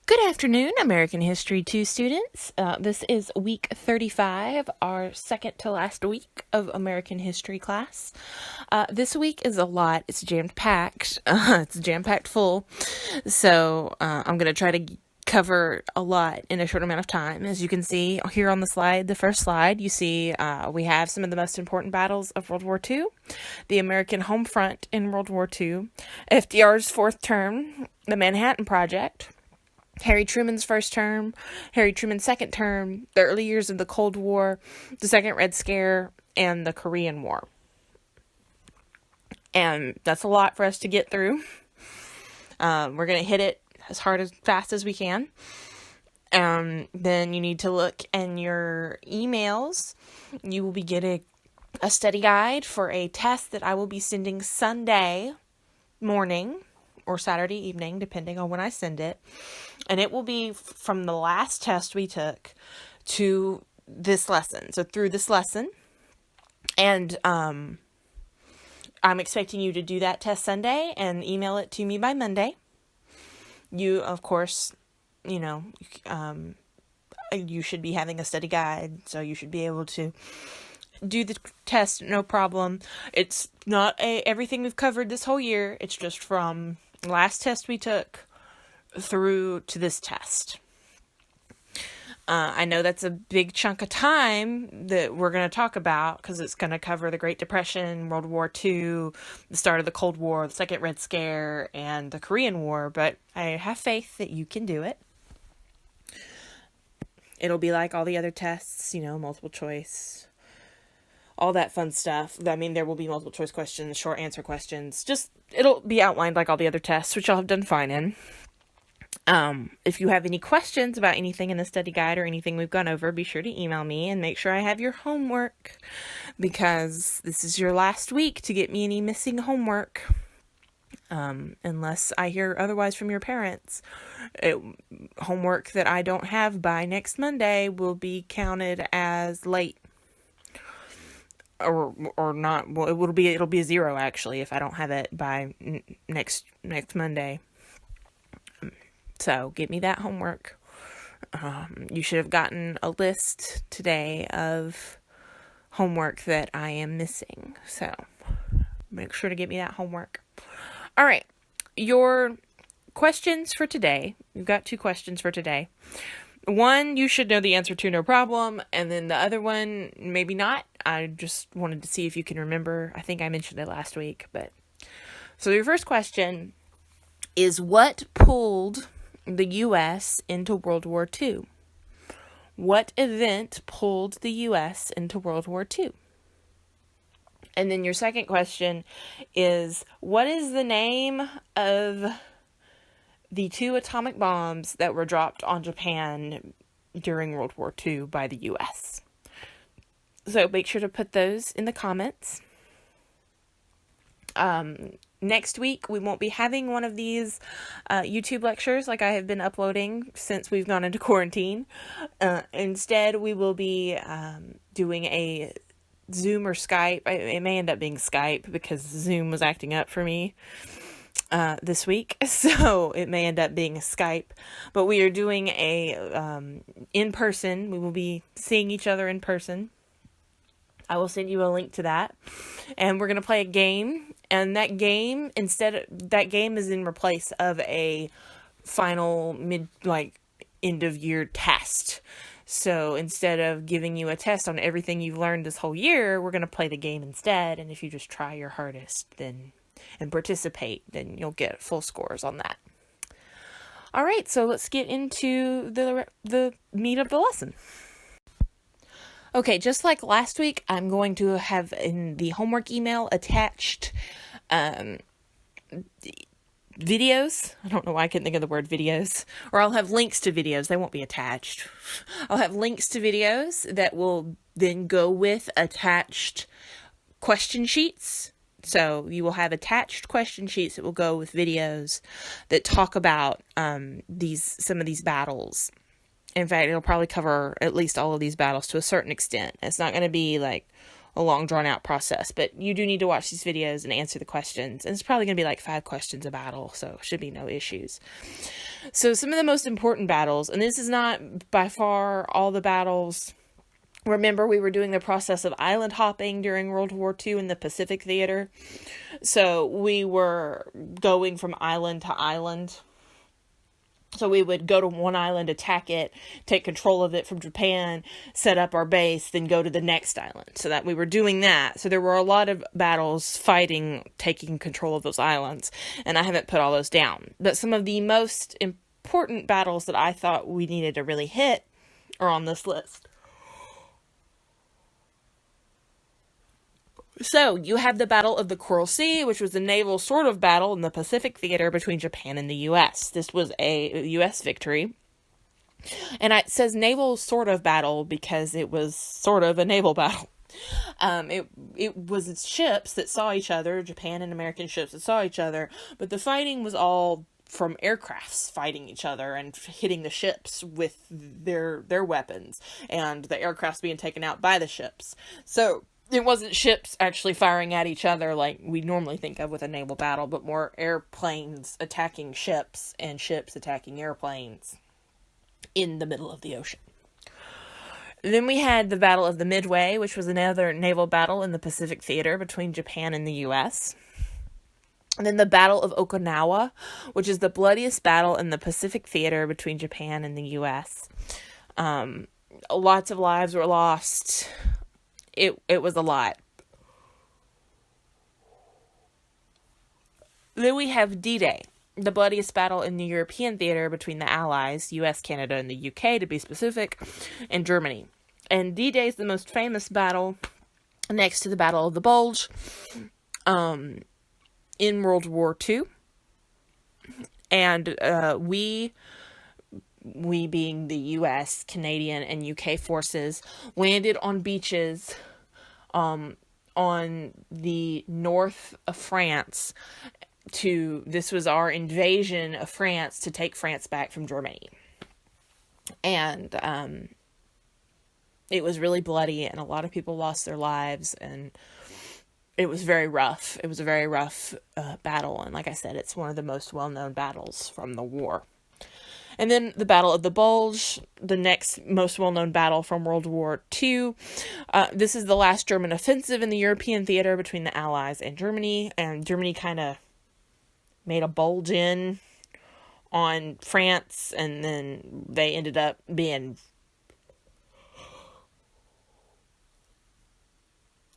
Good afternoon, American History 2 students. This is week 35, our second to last week of American History class. This week is a lot. It's jammed-packed. It's jammed-packed full. So I'm going to try to cover a lot in a short amount of time. As you can see here on the slide, the first slide, you see we have some of the most important battles of World War II, the American home front in World War II, FDR's fourth term, the Manhattan Project, Harry Truman's first term, Harry Truman's second term, the early years of the Cold War, the Second Red Scare, and the Korean War. And that's a lot for us to get through. We're going to hit it as fast as we can. Then you need to look in your emails. You will be getting a study guide for a test that I will be sending Sunday morning or Saturday evening, depending on when I send it. And it will be from the last test we took to this lesson. So through this lesson. And I'm expecting you to do that test Sunday and email it to me by Monday. You, of course, you should be having a study guide, so you should be able to do the test, no problem. It's not everything we've covered this whole year. It's just from last test we took through to this test. I know that's a big chunk of time that we're going to talk about because it's going to cover the Great Depression, World War II, the start of the Cold War, the Second Red Scare, and the Korean War, but I have faith that you can do it. It'll be like all the other tests, multiple choice, all that fun stuff. I mean, there will be multiple choice questions, short answer questions. It'll be outlined like all the other tests, which y'all have done fine in. If you have any questions about anything in the study guide or anything we've gone over, be sure to email me and make sure I have your homework, because this is your last week to get me any missing homework. Unless I hear otherwise from your parents. Homework that I don't have by next Monday will be counted as late. Or not. Well, it'll be a 0 actually if I don't have it by next Monday. So get me that homework. You should have gotten a list today of homework that I am missing. So make sure to get me that homework. All right. Your questions for today. You've got 2 questions for today. One, you should know the answer to, no problem. And then the other one, maybe not. I just wanted to see if you can remember. I think I mentioned it last week. So your first question is, what pulled the U.S. into World War II? What event pulled the U.S. into World War II? And then your second question is, what is the name of the 2 atomic bombs that were dropped on Japan during World War II by the U.S.? So make sure to put those in the comments. Next week, we won't be having one of these YouTube lectures like I have been uploading since we've gone into quarantine. Instead, we will be doing a Zoom or Skype. It may end up being Skype because Zoom was acting up for me this week. So it may end up being a Skype. But we are doing a in-person. We will be seeing each other in person. I will send you a link to that. And we're going to play a game. And that game is in replace of a final end of year test. So instead of giving you a test on everything you've learned this whole year, we're going to play the game instead. And if you just try your hardest and participate, then you'll get full scores on that. All right, so let's get into the meat of the lesson. Okay, just like last week, I'm going to have in the homework email attached videos. I don't know why I couldn't think of the word videos. Or I'll have links to videos. They won't be attached. I'll have links to videos that will then go with attached question sheets. So you will have attached question sheets that will go with videos that talk about some of these battles. In fact, it'll probably cover at least all of these battles to a certain extent. It's not going to be like a long drawn out process, but you do need to watch these videos and answer the questions. And it's probably going to be like 5 questions a battle, so should be no issues. So some of the most important battles, and this is not by far all the battles. Remember, we were doing the process of island hopping during World War II in the Pacific Theater. So we were going from island to island. So we would go to one island, attack it, take control of it from Japan, set up our base, then go to the next island. So that we were doing that. So there were a lot of battles fighting, taking control of those islands. And I haven't put all those down. But some of the most important battles that I thought we needed to really hit are on this list. So, you have the Battle of the Coral Sea, which was a naval sort of battle in the Pacific Theater between Japan and the U.S. This was a U.S. victory. And it says naval sort of battle because it was sort of a naval battle. It was ships that saw each other, Japan and American ships that saw each other, but the fighting was all from aircrafts fighting each other and hitting the ships with their weapons, and the aircrafts being taken out by the ships. So, it wasn't ships actually firing at each other like we normally think of with a naval battle, but more airplanes attacking ships and ships attacking airplanes in the middle of the ocean. Then we had the Battle of the Midway, which was another naval battle in the Pacific Theater between Japan and the U.S. And then the Battle of Okinawa, which is the bloodiest battle in the Pacific Theater between Japan and the U.S. Lots of lives were lost. It was a lot. Then we have D-Day, the bloodiest battle in the European theater between the Allies, US, Canada, and the UK to be specific, and Germany. And D-Day is the most famous battle next to the Battle of the Bulge in World War II. And we being the US, Canadian, and UK forces, landed on beaches on the north of France. This was our invasion of France to take France back from Germany. And it was really bloody, and a lot of people lost their lives, and it was very rough. It was a very rough battle, and like I said, it's one of the most well-known battles from the war. And then the Battle of the Bulge, the next most well-known battle from World War II. This is the last German offensive in the European theater between the Allies and Germany. And Germany kind of made a bulge in on France. And then they ended up being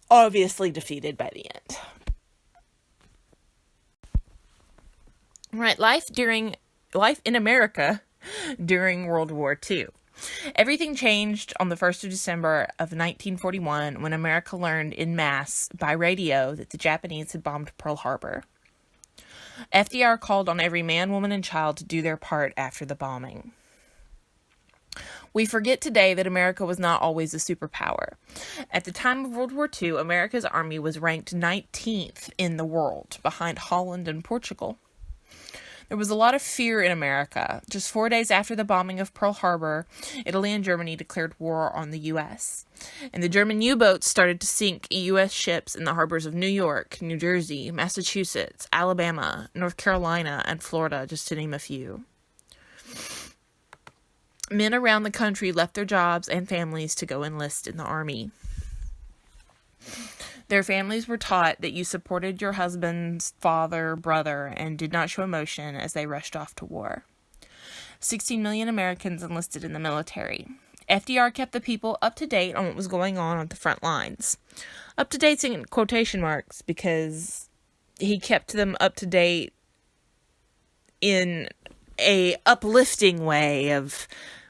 obviously defeated by the end. Right, life in America during World War II. Everything changed on the 1st of December of 1941 when America learned en masse by radio that the Japanese had bombed Pearl Harbor. FDR called on every man, woman, and child to do their part after the bombing. We forget today that America was not always a superpower. At the time of World War II, America's army was ranked 19th in the world, behind Holland and Portugal. There was a lot of fear in America. Just 4 days after the bombing of Pearl Harbor, Italy and Germany declared war on the U.S. And the German U-boats started to sink U.S. ships in the harbors of New York, New Jersey, Massachusetts, Alabama, North Carolina, and Florida, just to name a few. Men around the country left their jobs and families to go enlist in the army. Their families were taught that you supported your husband's father, brother, and did not show emotion as they rushed off to war. 16 million Americans enlisted in the military. FDR kept the people up to date on what was going on at the front lines. Up to date's in quotation marks because he kept them up to date in a uplifting way of,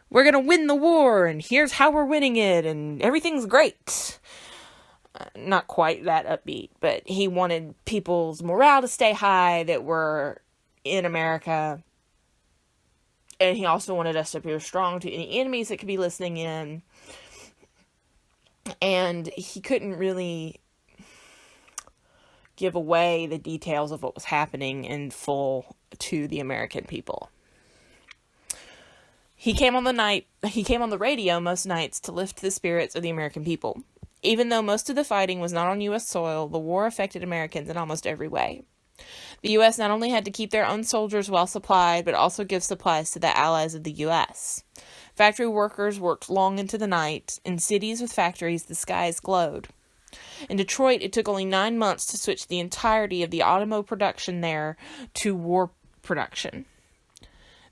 we're going to win the war, and here's how we're winning it, and everything's great. Not quite that upbeat, but he wanted people's morale to stay high that were in America. And he also wanted us to appear strong to any enemies that could be listening in. And he couldn't really give away the details of what was happening in full to the American people. He came on the radio most nights to lift the spirits of the American people. Even though most of the fighting was not on U.S. soil, the war affected Americans in almost every way. The U.S. not only had to keep their own soldiers well supplied, but also give supplies to the allies of the U.S. Factory workers worked long into the night. In cities with factories, the skies glowed. In Detroit, it took only 9 months to switch the entirety of the automobile production there to war production.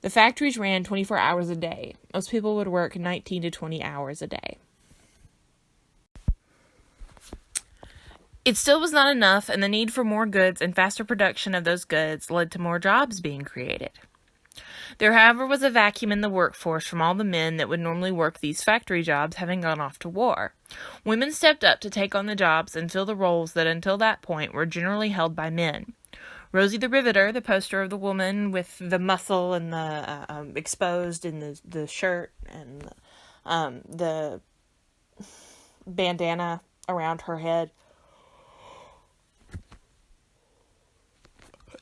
The factories ran 24 hours a day. Most people would work 19 to 20 hours a day. It still was not enough, and the need for more goods and faster production of those goods led to more jobs being created. There, however, was a vacuum in the workforce from all the men that would normally work these factory jobs having gone off to war. Women stepped up to take on the jobs and fill the roles that until that point were generally held by men. Rosie the Riveter, the poster of the woman with the muscle and the exposed in the shirt and the bandana around her head,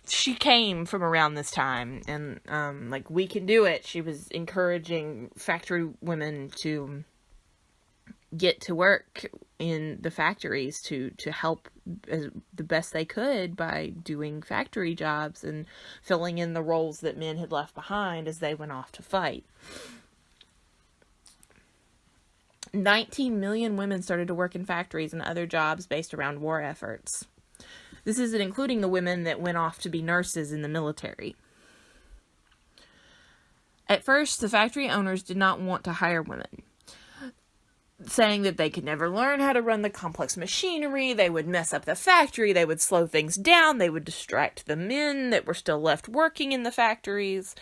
she came from around this time, and we can do it. She was encouraging factory women to get to work in the factories to help the best they could by doing factory jobs and filling in the roles that men had left behind as they went off to fight. 19 million women started to work in factories and other jobs based around war efforts. This isn't including the women that went off to be nurses in the military. At first, the factory owners did not want to hire women, saying that they could never learn how to run the complex machinery, they would mess up the factory, they would slow things down, they would distract the men that were still left working in the factories.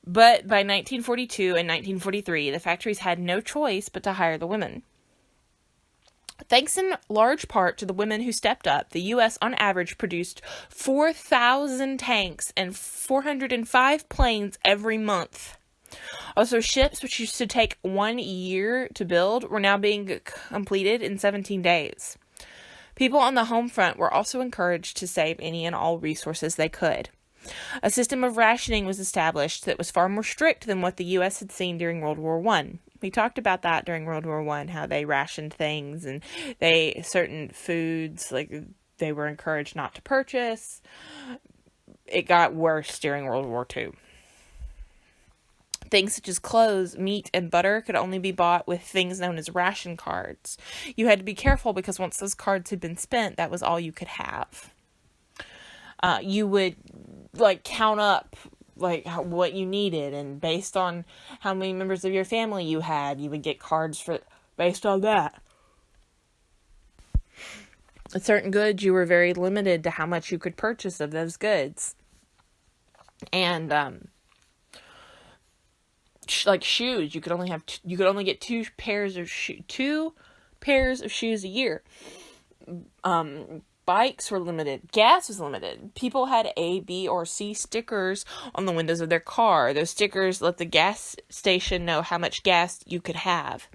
But by 1942 and 1943, the factories had no choice but to hire the women. Thanks in large part to the women who stepped up, the U.S. on average produced 4,000 tanks and 405 planes every month. Also, ships, which used to take 1 year to build, were now being completed in 17 days. People on the home front were also encouraged to save any and all resources they could. A system of rationing was established that was far more strict than what the U.S. had seen during World War I. We talked about that during World War I, how they rationed things and certain foods, they were encouraged not to purchase. It got worse during World War II. Things such as clothes, meat, and butter could only be bought with things known as ration cards. You had to be careful because once those cards had been spent, that was all you could have. You would, count up what you needed, and based on how many members of your family you had, you would get cards based on that. With certain goods, you were very limited to how much you could purchase of those goods. And shoes, you could only get two pairs of shoes a year. Bikes were limited. Gas was limited. People had A, B, or C stickers on the windows of their car. Those stickers let the gas station know how much gas you could have.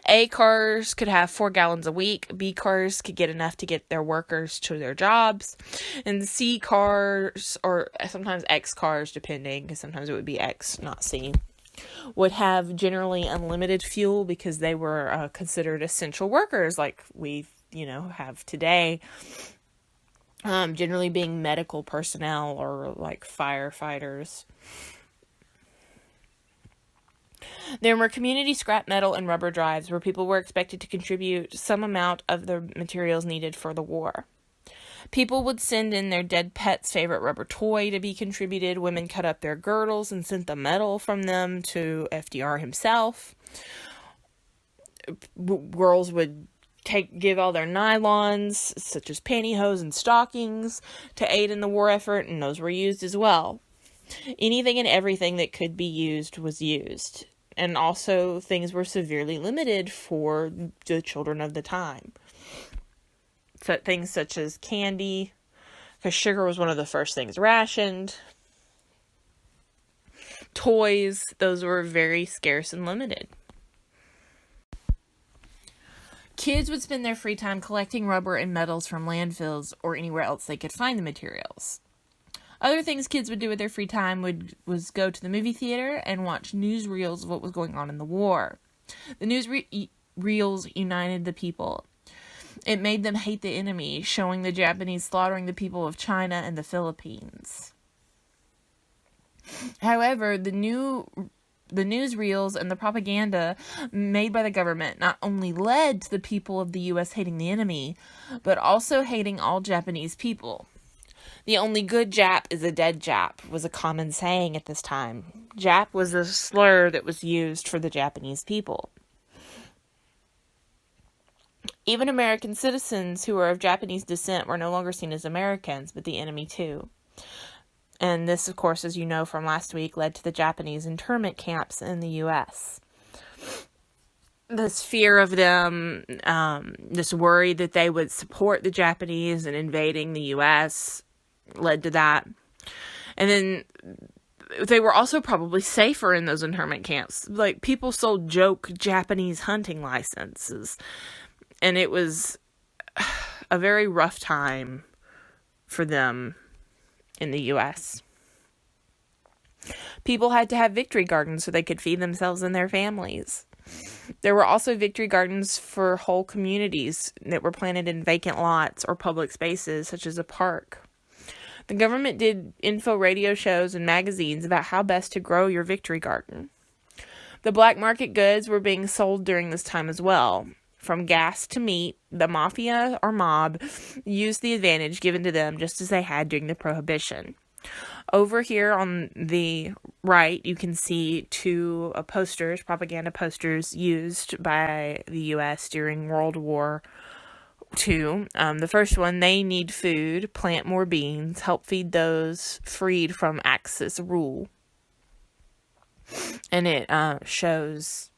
A cars could have 4 gallons a week. B cars could get enough to get their workers to their jobs. And C cars, or sometimes X cars, depending, because sometimes it would be X, not C, would have generally unlimited fuel because they were considered essential workers like we have today. Generally being medical personnel or firefighters. There were community scrap metal and rubber drives where people were expected to contribute some amount of the materials needed for the war. People would send in their dead pet's favorite rubber toy to be contributed. Women cut up their girdles and sent the metal from them to FDR himself. Girls would give all their nylons, such as pantyhose and stockings, to aid in the war effort, and those were used as well. Anything and everything that could be used was used. And also, things were severely limited for the children of the time. So things such as candy, because sugar was one of the first things rationed. Toys, those were very scarce and limited. Kids would spend their free time collecting rubber and metals from landfills or anywhere else they could find the materials. Other things kids would do with their free time was go to the movie theater and watch newsreels of what was going on in the war. The newsreels united the people. It made them hate the enemy, showing the Japanese slaughtering the people of China and the Philippines. However, the newsreels and the propaganda made by the government not only led to the people of the U.S. hating the enemy, but also hating all Japanese people. The only good Jap is a dead Jap was a common saying at this time. Jap was a slur that was used for the Japanese people. Even American citizens who were of Japanese descent were no longer seen as Americans, but the enemy too. And this, of course, as you know from last week, led to the Japanese internment camps in the U.S. This fear of them, this worry that they would support the Japanese in invading the U.S. led to that. And then they were also probably safer in those internment camps. Like, people sold joke Japanese hunting licenses. And it was a very rough time for them in the U.S. People had to have victory gardens so they could feed themselves and their families. There were also victory gardens for whole communities that were planted in vacant lots or public spaces, such as a park. The government did info radio shows and magazines about how best to grow your victory garden. The black market goods were being sold during this time as well. From gas to meat, the mafia or mob used the advantage given to them just as they had during the Prohibition. Over here on the right, you can see two propaganda posters used by the U.S. during World War II. The first one, they need food, plant more beans, help feed those freed from Axis rule. And it shows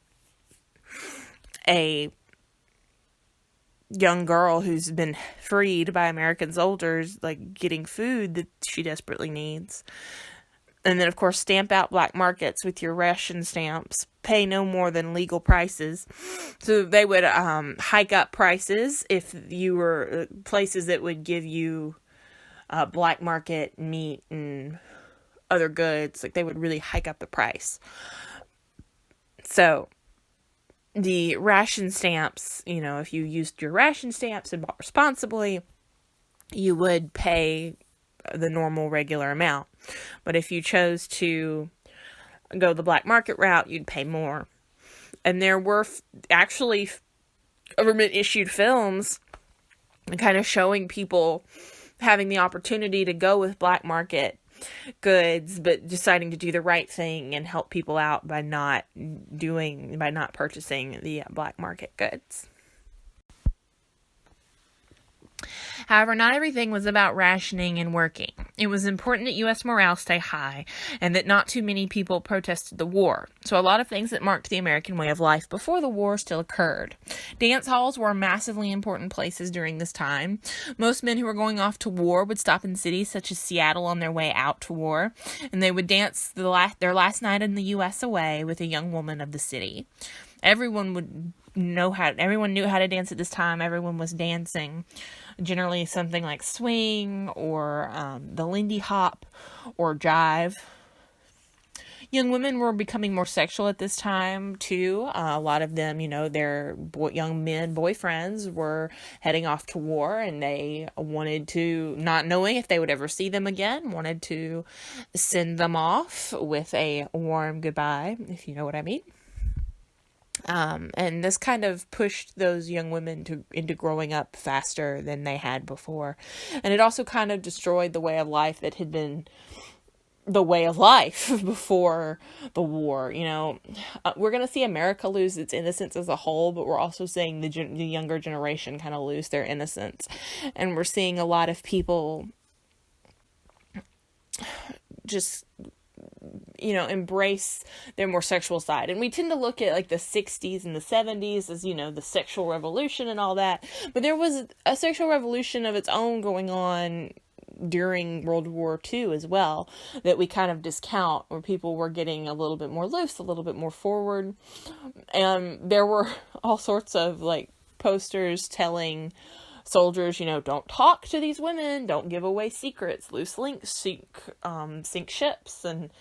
a young girl who's been freed by American soldiers, like, getting food that she desperately needs. And then, of course, stamp out black markets with your ration stamps. Pay no more than legal prices. So they would hike up prices if you were places that would give you black market meat and other goods. Like, they would really hike up the price. So the ration stamps, if you used your ration stamps and bought responsibly, you would pay the normal regular amount. But if you chose to go the black market route, you'd pay more. And there were actually government issued films kind of showing people having the opportunity to go with black market goods, but deciding to do the right thing and help people out by not purchasing the black market goods. However, not everything was about rationing and working. It was important that U.S. morale stay high and that not too many people protested the war. So a lot of things that marked the American way of life before the war still occurred. Dance halls were massively important places during this time. Most men who were going off to war would stop in cities such as Seattle on their way out to war, and they would dance their last night in the U.S. away with a young woman of the city. Everyone knew how to dance at this time. Everyone was dancing. Generally something like swing or the Lindy Hop or jive. Young women were becoming more sexual at this time too. A lot of them, their young men boyfriends were heading off to war, and they wanted to, not knowing if they would ever see them again, wanted to send them off with a warm goodbye, if you know what I mean. And this kind of pushed those young women into growing up faster than they had before. And it also kind of destroyed the way of life that had been the way of life before the war. We're going to see America lose its innocence as a whole, but we're also seeing the younger generation kind of lose their innocence. And we're seeing a lot of people just embrace their more sexual side. And we tend to look at like the 60s and the 70s as, the sexual revolution and all that. But there was a sexual revolution of its own going on during World War II as well that we kind of discount, where people were getting a little bit more loose, a little bit more forward. And there were all sorts of like posters telling soldiers, don't talk to these women, don't give away secrets, loose links sink ships, and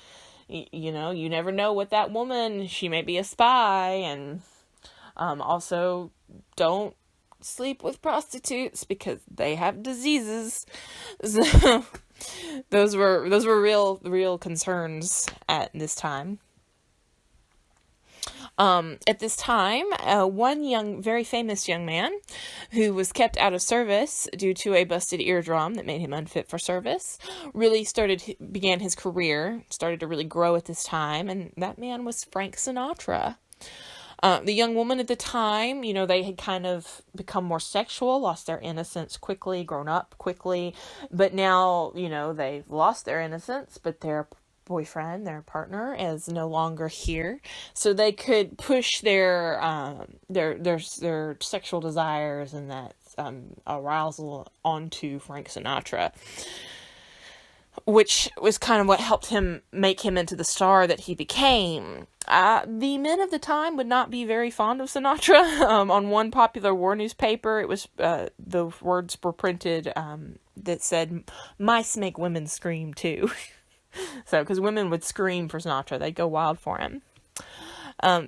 you never know what that woman, she may be a spy, and also don't sleep with prostitutes because they have diseases. So those were real concerns at this time. At this time, one very famous young man who was kept out of service due to a busted eardrum that made him unfit for service really began his career, started to really grow at this time, and that man was Frank Sinatra. The young woman at the time, they had kind of become more sexual, lost their innocence quickly, grown up quickly, but now, they've lost their innocence, but their boyfriend, their partner, is no longer here, so they could push their sexual desires and that arousal onto Frank Sinatra, which was kind of what helped make him into the star that he became. The men of the time would not be very fond of Sinatra. On one popular war newspaper, it was the words were printed that said, "Mice make women scream too." So, because women would scream for Sinatra, they'd go wild for him.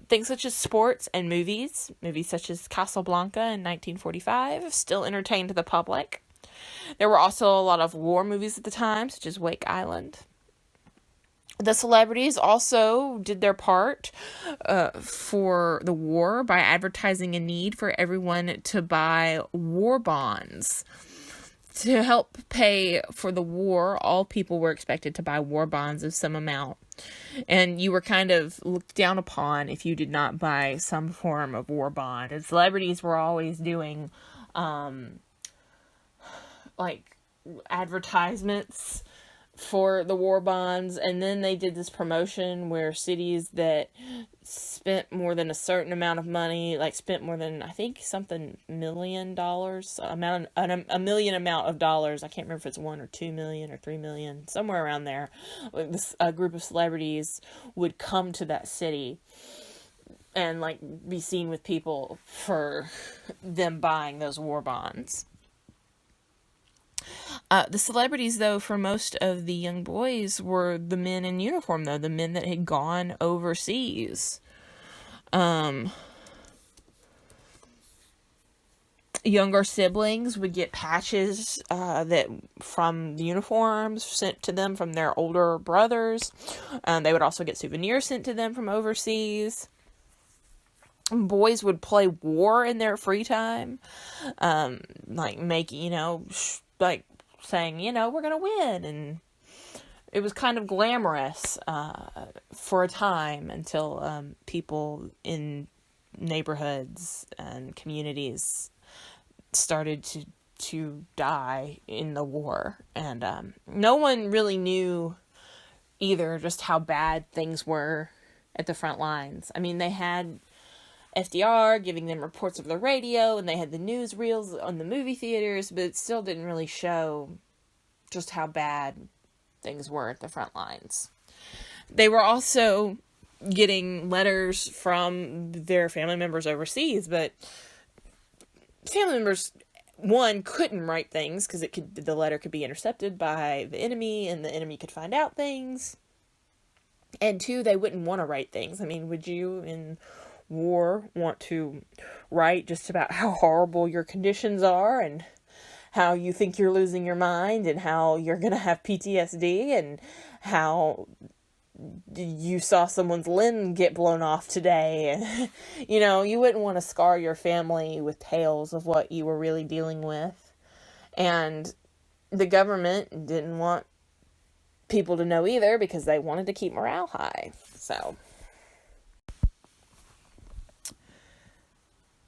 Things such as sports and movies such as Casablanca in 1945, still entertained the public. There were also a lot of war movies at the time, such as Wake Island. The celebrities also did their part for the war by advertising a need for everyone to buy war bonds. To help pay for the war, all people were expected to buy war bonds of some amount. And you were kind of looked down upon if you did not buy some form of war bond. And celebrities were always doing, advertisements for the war bonds, and then they did this promotion where cities that spent more than a certain amount of money, spent more than, I think, something $1 million, a million amount of dollars, I can't remember if it's 1 or 2 million or 3 million, somewhere around there, a group of celebrities would come to that city and be seen with people for them buying those war bonds. The celebrities, though, for most of the young boys were the men in uniform, though, the men that had gone overseas. Younger siblings would get patches that from the uniforms sent to them from their older brothers. They would also get souvenirs sent to them from overseas. Boys would play war in their free time, saying, we're going to win. And it was kind of glamorous for a time until people in neighborhoods and communities started to die in the war. And no one really knew either just how bad things were at the front lines. I mean, they had FDR giving them reports of the radio, and they had the newsreels on the movie theaters, but it still didn't really show just how bad things were at the front lines. They were also getting letters from their family members overseas, but family members, one, couldn't write things because the letter could be intercepted by the enemy, and the enemy could find out things. And two, they wouldn't want to write things. I mean, would you in war want to write just about how horrible your conditions are and how you think you're losing your mind and how you're going to have PTSD and how you saw someone's limb get blown off today? And, you wouldn't want to scar your family with tales of what you were really dealing with. And the government didn't want people to know either because they wanted to keep morale high. So,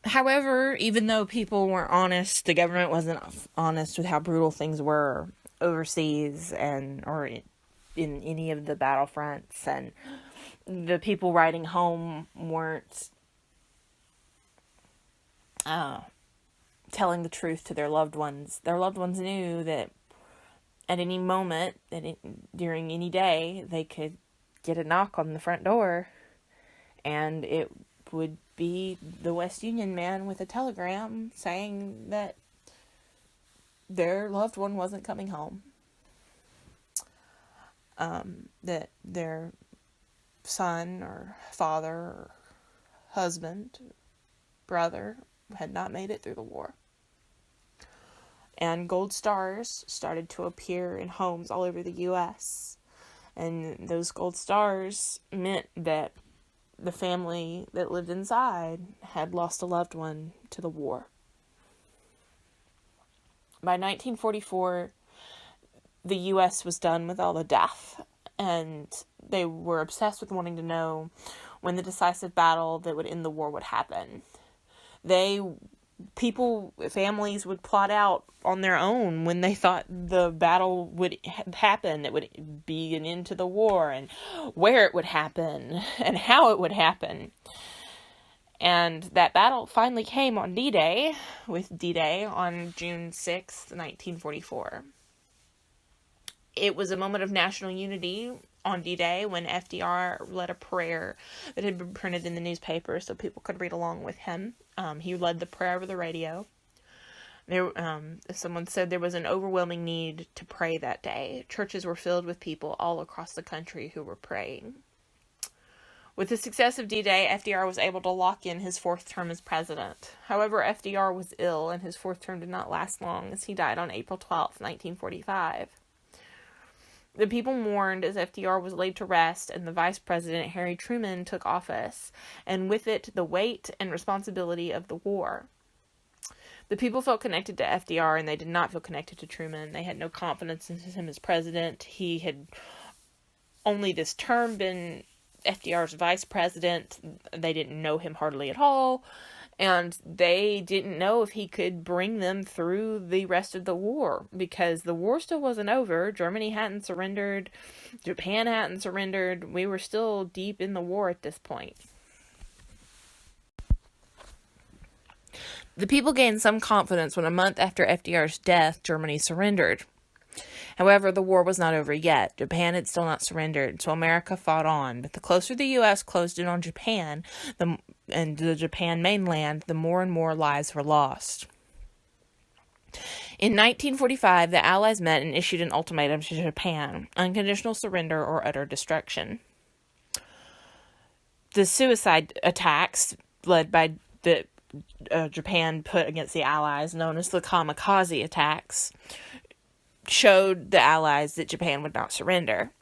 however, even though people weren't honest, the government wasn't honest with how brutal things were overseas or in any of the battlefronts, and the people writing home weren't telling the truth to their loved ones. Their loved ones knew that at any moment, during any day, they could get a knock on the front door, and it would be the West Union man with a telegram saying that their loved one wasn't coming home. That their son or father or husband, brother, had not made it through the war. And gold stars started to appear in homes all over the U.S. And those gold stars meant that the family that lived inside had lost a loved one to the war. By 1944, the U.S. was done with all the death, and they were obsessed with wanting to know when the decisive battle that would end the war would happen. Families would plot out on their own when they thought the battle would happen. It would be an end to the war, and where it would happen, and how it would happen. And that battle finally came on D-Day, with D-Day on June 6th, 1944. It was a moment of national unity on D-Day when FDR led a prayer that had been printed in the newspaper so people could read along with him. He led the prayer over the radio. Someone said there was an overwhelming need to pray that day. Churches were filled with people all across the country who were praying. With the success of D-Day, FDR was able to lock in his fourth term as president. However, FDR was ill, and his fourth term did not last long, as he died on April 12, 1945. The people mourned as FDR was laid to rest, and the Vice President, Harry Truman, took office, and with it, the weight and responsibility of the war. The people felt connected to FDR, and they did not feel connected to Truman. They had no confidence in him as president. He had only this term been FDR's vice president. They didn't know him hardly at all, and they didn't know if he could bring them through the rest of the war, because the war still wasn't over. Germany hadn't surrendered. Japan hadn't surrendered. We were still deep in the war at this point. The people gained some confidence when a month after FDR's death, Germany surrendered. However, the war was not over yet. Japan had still not surrendered, so America fought on. But the closer the U.S. closed in on Japan and the Japan mainland, the more and more lives were lost. In 1945, the Allies met and issued an ultimatum to Japan: unconditional surrender or utter destruction. The suicide attacks led by Japan put against the Allies, known as the kamikaze attacks, showed the Allies that Japan would not surrender.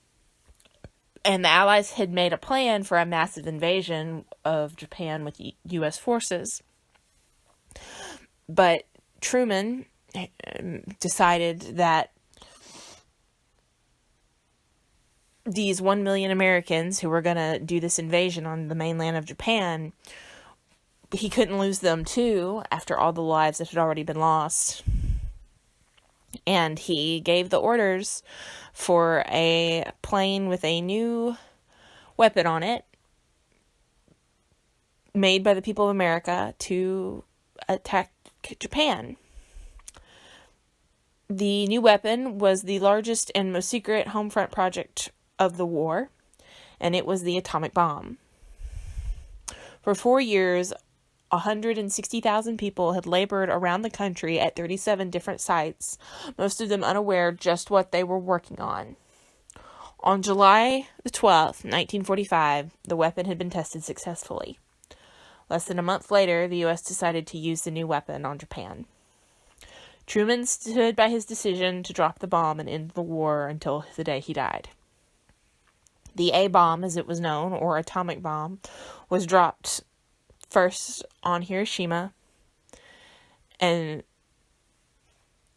And the Allies had made a plan for a massive invasion of Japan with U.S. forces. But Truman decided that these 1 million Americans who were going to do this invasion on the mainland of Japan, he couldn't lose them too after all the lives that had already been lost. And he gave the orders for a plane with a new weapon on it, made by the people of America, to attack Japan. The new weapon was the largest and most secret home front project of the war, and it was the atomic bomb. For 4 years, 160,000 people had labored around the country at 37 different sites, most of them unaware just what they were working on. On July the 12th, 1945, the weapon had been tested successfully. Less than a month later, the U.S. decided to use the new weapon on Japan. Truman stood by his decision to drop the bomb and end the war until the day he died. The A-bomb, as it was known, or atomic bomb, was dropped first on Hiroshima, and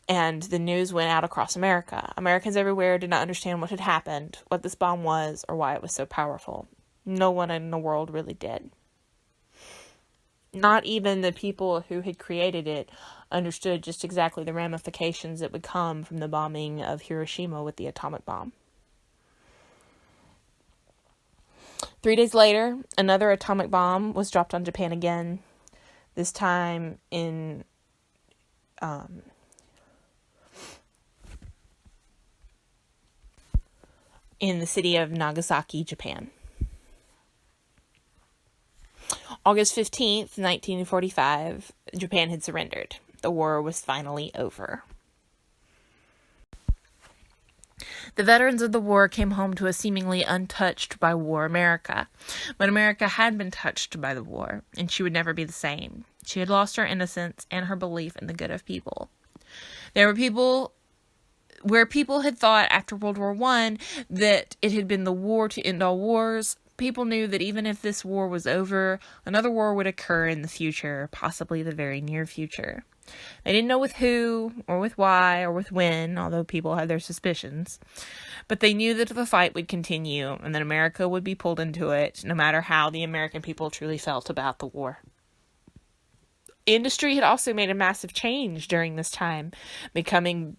the news went out across America. Americans everywhere did not understand what had happened, what this bomb was, or why it was so powerful. No one in the world really did. Not even the people who had created it understood just exactly the ramifications that would come from the bombing of Hiroshima with the atomic bomb. 3 days later, another atomic bomb was dropped on Japan again, this time in the city of Nagasaki, Japan. August 15th, 1945, Japan had surrendered. The war was finally over. The veterans of the war came home to a seemingly untouched by war America. But America had been touched by the war, and she would never be the same. She had lost her innocence and her belief in the good of people. There were people where people had thought after World War I that it had been the war to end all wars. People knew that even if this war was over, another war would occur in the future, possibly the very near future. They didn't know with who, or with why, or with when, although people had their suspicions. But they knew that the fight would continue, and that America would be pulled into it, no matter how the American people truly felt about the war. Industry had also made a massive change during this time, becoming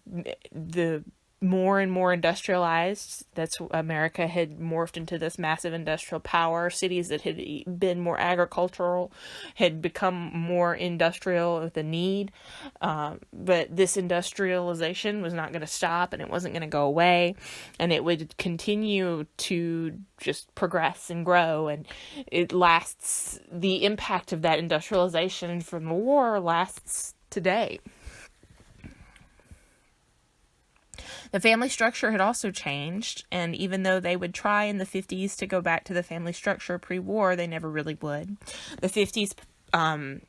the more and more industrialized. That's America had morphed into this massive industrial power. Cities that had been more agricultural had become more industrial with the need. But this industrialization was not going to stop, and it wasn't going to go away, and it would continue to just progress and grow, and it lasts. The impact of that industrialization from the war lasts today. The family structure had also changed, and even though they would try in the 50s to go back to the family structure pre-war, they never really would. The 50s,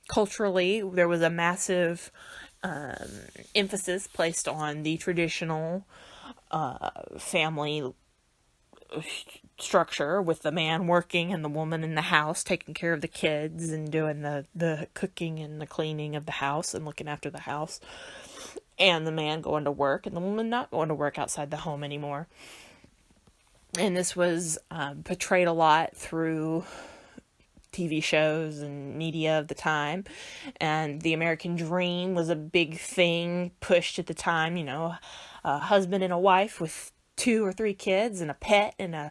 culturally, there was a massive emphasis placed on the traditional family structure, with the man working and the woman in the house taking care of the kids and doing the cooking and the cleaning of the house and looking after the house. And the man going to work, and the woman not going to work outside the home anymore. And this was portrayed a lot through TV shows and media of the time. And the American dream was a big thing pushed at the time. You know, a husband and a wife with 2 or 3 kids and a pet and a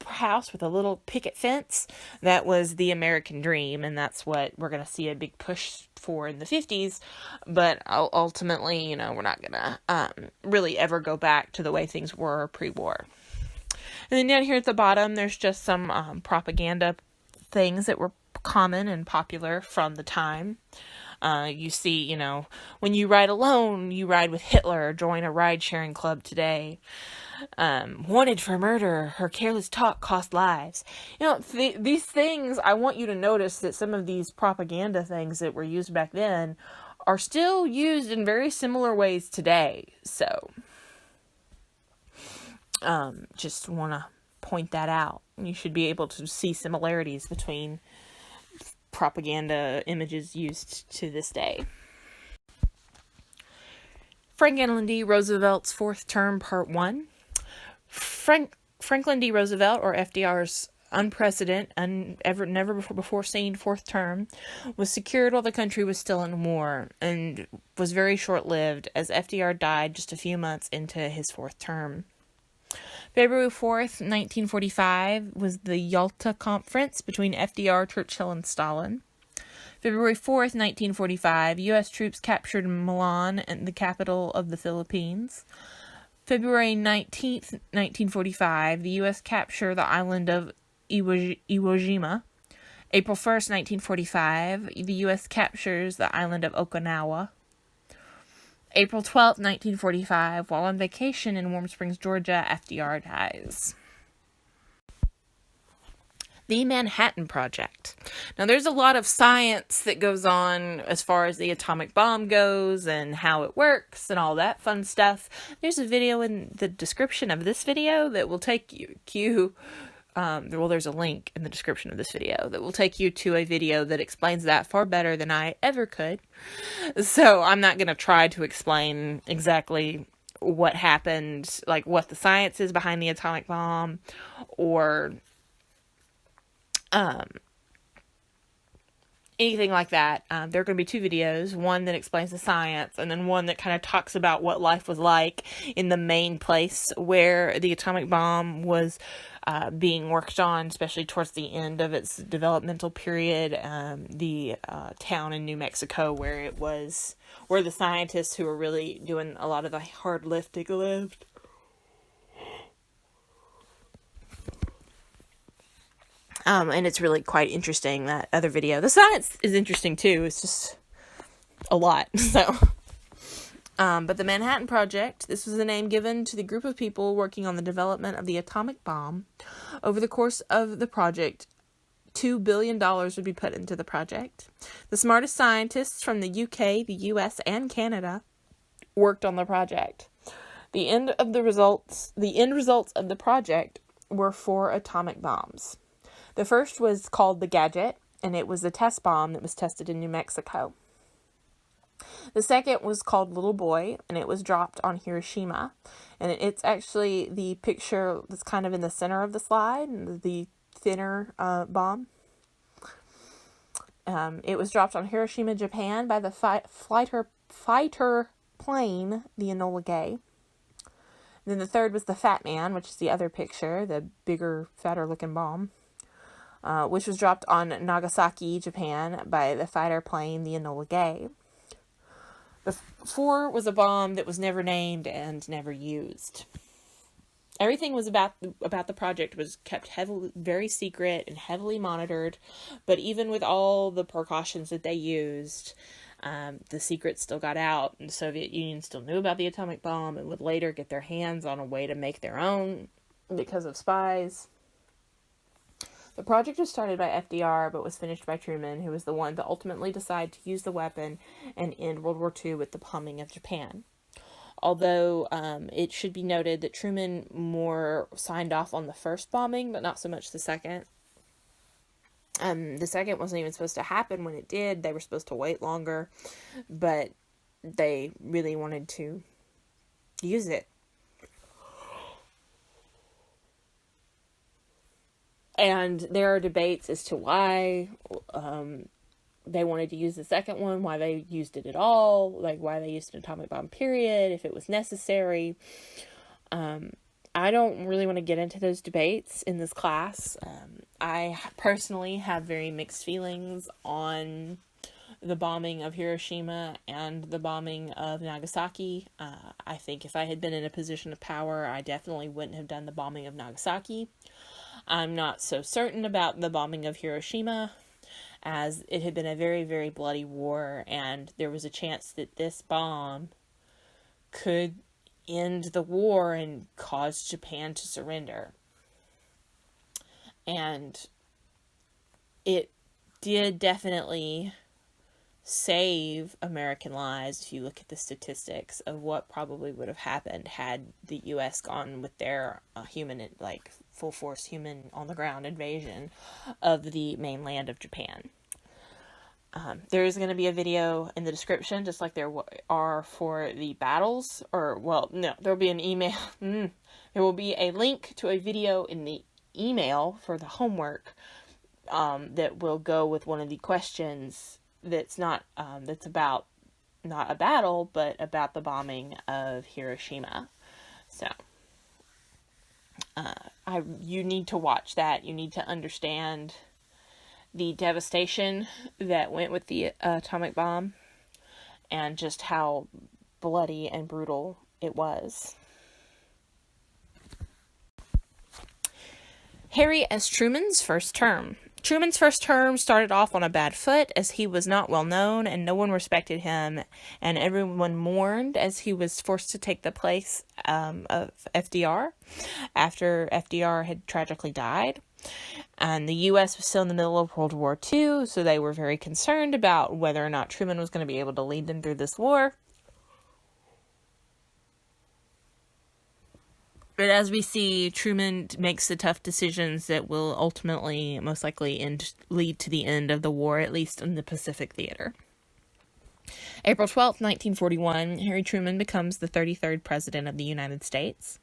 house with a little picket fence. That was the American dream, and that's what we're going to see a big push for in the 50s, but ultimately, you know, we're not going to really ever go back to the way things were pre-war. And then down here at the bottom, there's just some propaganda things that were common and popular from the time. You see, you know, when you ride alone, you ride with Hitler. Join a ride-sharing club today. Wanted for murder, her careless talk cost lives. You know, these things, I want you to notice that some of these propaganda things that were used back then are still used in very similar ways today. So, just want to point that out. You should be able to see similarities between propaganda images used to this day. Franklin D. Roosevelt's Fourth Term, Part 1. Franklin D. Roosevelt, or FDR's unprecedented, never before seen fourth term, was secured while the country was still in war, and was very short-lived, as FDR died just a few months into his fourth term. February 4th, 1945, was the Yalta Conference between FDR, Churchill, and Stalin. February 4th, 1945, U.S. troops captured Milan, and the capital of the Philippines. February 19th, 1945, the U.S. captured the island of Iwo Jima. April 1st, 1945, the U.S. captures the island of Okinawa. April 12th, 1945, while on vacation in Warm Springs, Georgia, FDR dies. The Manhattan Project. Now, there's a lot of science that goes on as far as the atomic bomb goes and how it works and all that fun stuff. There's a video in the description of this video that will take you there's a link in the description of this video that will take you to a video that explains that far better than I ever could. So I'm not going to try to explain exactly what happened, like what the science is behind the atomic bomb, or anything like that. There are going to be 2 videos, one that explains the science, and then one that kind of talks about what life was like in the main place where the atomic bomb was being worked on, especially towards the end of its developmental period, the town in New Mexico where the scientists who were really doing a lot of the hard lifting lived. And it's really quite interesting, that other video. The science is interesting too. It's just a lot. So, But the Manhattan Project, this was the name given to the group of people working on the development of the atomic bomb. Over the course of the project, $2 billion would be put into the project. The smartest scientists from the UK, the US, and Canada worked on the project. The end results of the project were 4 atomic bombs. The first was called the Gadget, and it was a test bomb that was tested in New Mexico. The second was called Little Boy, and it was dropped on Hiroshima. And it's actually the picture that's kind of in the center of the slide, the thinner bomb. It was dropped on Hiroshima, Japan by the fighter plane, the Enola Gay. Then the third was the Fat Man, which is the other picture, the bigger, fatter looking bomb, which was dropped on Nagasaki, Japan by the fighter plane, the Enola Gay. The 4 was a bomb that was never named and never used. Everything was about the project was kept very secret and heavily monitored, but even with all the precautions that they used, the secrets still got out, and the Soviet Union still knew about the atomic bomb and would later get their hands on a way to make their own because of spies. The project was started by FDR, but was finished by Truman, who was the one to ultimately decide to use the weapon and end World War II with the bombing of Japan. Although it should be noted that Truman more signed off on the first bombing, but not so much the second. The second wasn't even supposed to happen when it did. They were supposed to wait longer, but they really wanted to use it. And there are debates as to why they wanted to use the second one, why they used it at all, like why they used an atomic bomb, period, if it was necessary. I don't really want to get into those debates in this class. I personally have very mixed feelings on the bombing of Hiroshima and the bombing of Nagasaki. I think if I had been in a position of power, I definitely wouldn't have done the bombing of Nagasaki. I'm not so certain about the bombing of Hiroshima, as it had been a very, very bloody war, and there was a chance that this bomb could end the war and cause Japan to surrender. And it did definitely save American lives if you look at the statistics of what probably would have happened had the U.S. gone with their full force human on the ground invasion of the mainland of Japan. There is going to be a video in the description, just like there are for the battles, there'll be an email. There will be a link to a video in the email for the homework that will go with one of the questions that's about not a battle, but about the bombing of Hiroshima. So, you need to watch that. You need to understand the devastation that went with the atomic bomb and just how bloody and brutal it was. Harry S. Truman's first term. Truman's first term started off on a bad foot, as he was not well known and no one respected him, and everyone mourned as he was forced to take the place of FDR after FDR had tragically died. And the U.S. was still in the middle of World War II, so they were very concerned about whether or not Truman was going to be able to lead them through this war. But as we see, Truman makes the tough decisions that will ultimately, most likely, lead to the end of the war, at least in the Pacific theater. April 12th, 1941, Harry Truman becomes the 33rd President of the United States.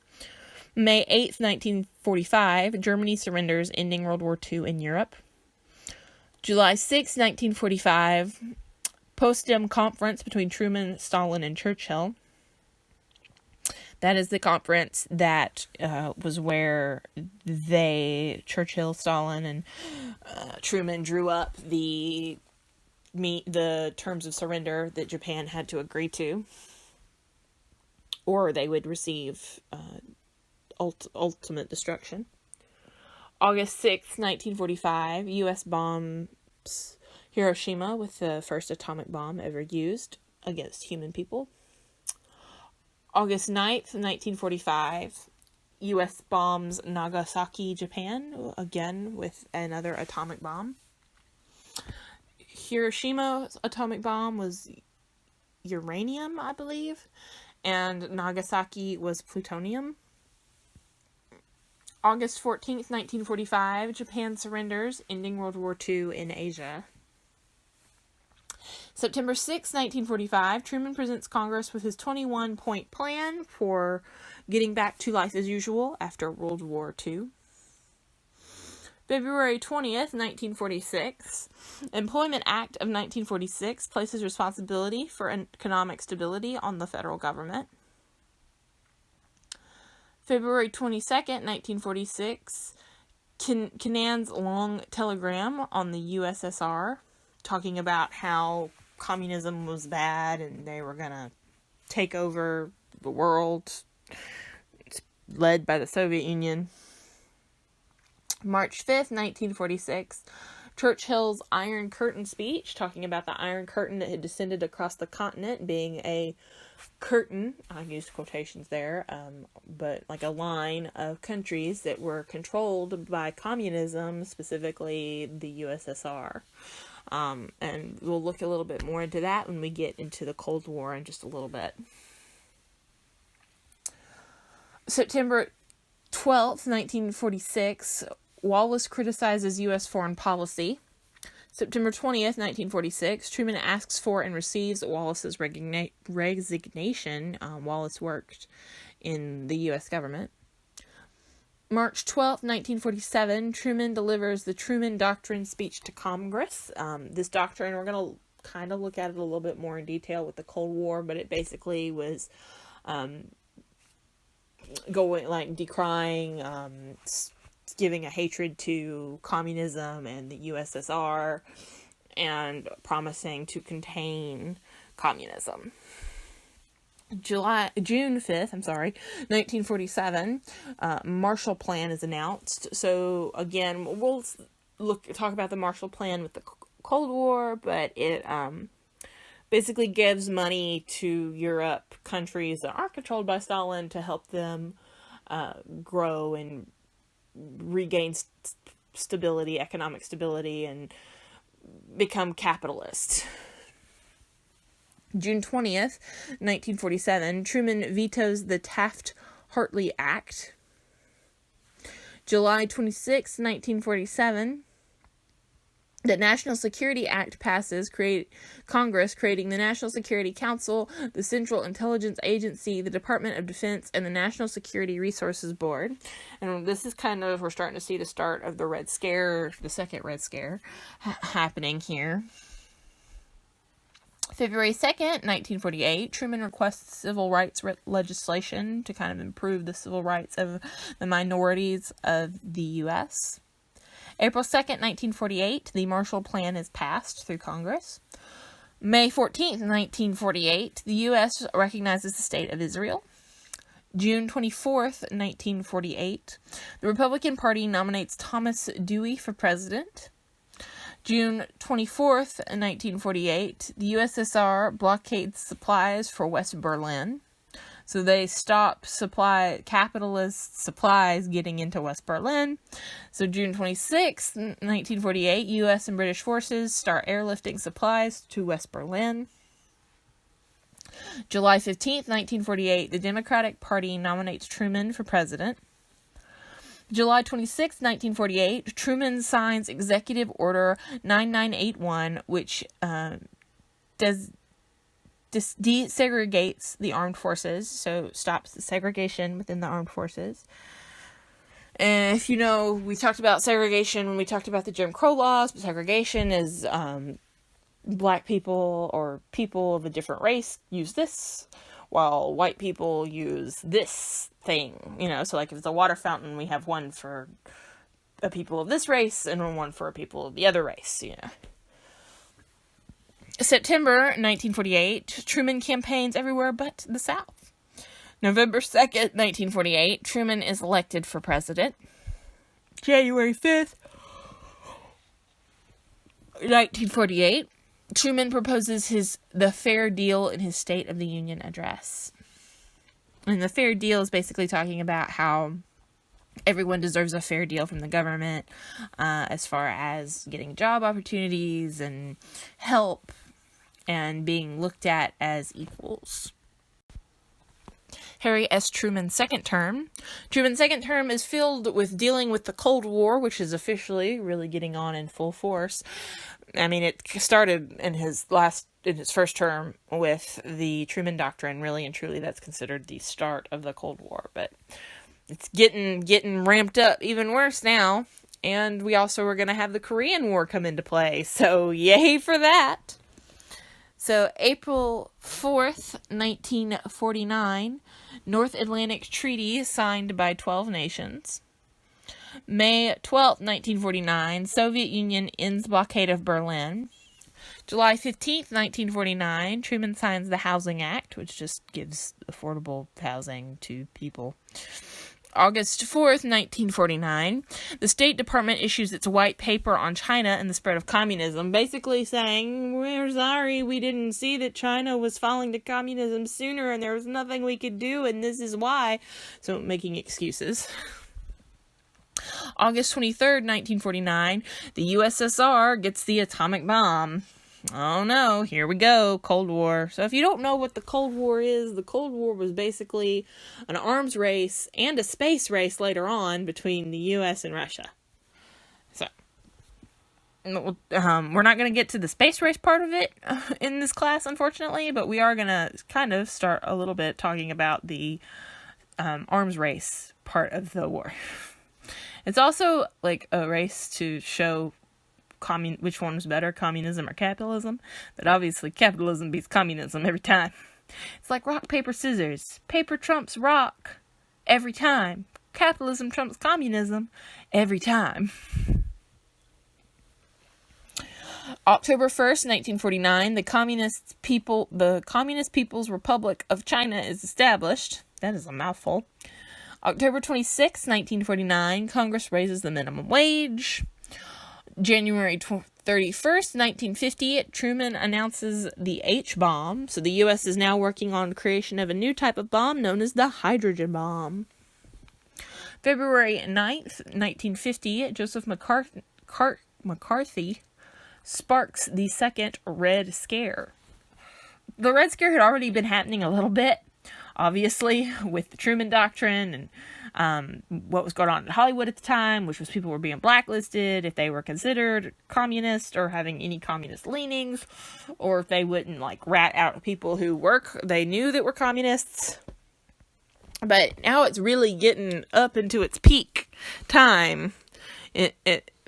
May 8th, 1945, Germany surrenders, ending World War II in Europe. July 6th, 1945, Potsdam Conference between Truman, Stalin, and Churchill. That is the conference that was where Churchill, Stalin, and Truman drew up the terms of surrender that Japan had to agree to, or they would receive ultimate destruction. August 6th, 1945, U.S. bombs Hiroshima with the first atomic bomb ever used against human people. August 9th, 1945, U.S. bombs Nagasaki, Japan, again with another atomic bomb. Hiroshima's atomic bomb was uranium, I believe, and Nagasaki was plutonium. August 14th, 1945, Japan surrenders, ending World War II in Asia. September 6, 1945, Truman presents Congress with his 21-point plan for getting back to life as usual after World War II. February 20th, 1946, Employment Act of 1946 places responsibility for economic stability on the federal government. February 22nd, 1946, Kennan's long telegram on the USSR, talking about how communism was bad and they were going to take over the world. It's led by the Soviet Union. March 5th, 1946, Churchill's Iron Curtain speech, talking about the Iron Curtain that had descended across the continent, being a curtain, I used quotations there, but like a line of countries that were controlled by communism, specifically the USSR. And we'll look a little bit more into that when we get into the Cold War in just a little bit. September 12th, 1946, Wallace criticizes U.S. foreign policy. September 20th, 1946, Truman asks for and receives Wallace's resignation. Wallace worked in the U.S. government. March 12th, 1947, Truman delivers the Truman Doctrine speech to Congress. This doctrine, we're going to kind of look at it a little bit more in detail with the Cold War, but it basically was decrying, giving a hatred to communism and the USSR, and promising to contain communism. June 5th, 1947, Marshall Plan is announced. So again, we'll talk about the Marshall Plan with the Cold War, but it basically gives money to Europe, countries that aren't controlled by Stalin, to help them grow and regain stability, economic stability, and become capitalist. June 20th, 1947, Truman vetoes the Taft-Hartley Act. July 26, 1947, the National Security Act passes, Congress creating the National Security Council, the Central Intelligence Agency, the Department of Defense, and the National Security Resources Board. And this is we're starting to see the start of the Red Scare, the second Red Scare, happening here. February 2nd, 1948, Truman requests civil rights legislation to kind of improve the civil rights of the minorities of the U.S. April 2nd, 1948, the Marshall Plan is passed through Congress. May 14th, 1948, the U.S. recognizes the State of Israel. June 24th, 1948, the Republican Party nominates Thomas Dewey for president. June 24th, 1948, the USSR blockades supplies for West Berlin. So they stop capitalist supplies getting into West Berlin. So June 26th, 1948, U.S. and British forces start airlifting supplies to West Berlin. July 15th, 1948, the Democratic Party nominates Truman for president. July 26, 1948, Truman signs Executive Order 9981, which desegregates the armed forces, so stops the segregation within the armed forces. And if you know, we talked about segregation when we talked about the Jim Crow laws, but segregation is black people or people of a different race use this, while white people use this thing, so like if it's a water fountain, we have one for a people of this race and one for a people of the other race, September 1948, Truman campaigns everywhere but the South. November 2nd, 1948, Truman is elected for president. January 5th, 1948, Truman proposes the Fair Deal in his State of the Union address. And the fair deal is basically talking about how everyone deserves a fair deal from the government, as far as getting job opportunities and help and being looked at as equals. Harry S. Truman's second term. Truman's second term is filled with dealing with the Cold War, which is officially really getting on in full force. I mean, it started in his first term with the Truman Doctrine, really and truly. That's considered the start of the Cold War, but it's getting ramped up even worse now. And we also were going to have the Korean War come into play, so yay for that. So April 4th, 1949, North Atlantic Treaty signed by 12 nations. May 12th, 1949, Soviet Union ends blockade of Berlin. July 15th, 1949, Truman signs the Housing Act, which just gives affordable housing to people. August 4th, 1949, the State Department issues its white paper on China and the spread of communism, basically saying, we're sorry, we didn't see that China was falling to communism sooner and there was nothing we could do and this is why. So making excuses. August 23rd, 1949, the USSR gets the atomic bomb. Oh no, here we go, Cold War. So if you don't know what the Cold War is, the Cold War was basically an arms race and a space race later on between the US and Russia. So, we're not going to get to the space race part of it in this class, unfortunately, but we are going to kind of start a little bit talking about the arms race part of the war. It's also like a race to show which one was better, communism or capitalism, but obviously capitalism beats communism every time. It's like rock, paper, scissors. Paper trumps rock every time. Capitalism trumps communism every time. October 1st, 1949, the Communist People's Republic of China is established. That is a mouthful. October 26, 1949, Congress raises the minimum wage. January 31st, 1950, Truman announces the H-bomb. So the U.S. is now working on creation of a new type of bomb known as the hydrogen bomb. February 9th, 1950, Joseph McCarthy sparks the second Red Scare. The Red Scare had already been happening a little bit, obviously, with the Truman Doctrine and what was going on in Hollywood at the time, which was people were being blacklisted if they were considered communist or having any communist leanings, or if they wouldn't rat out people who they knew that were communists. But now it's really getting up into its peak time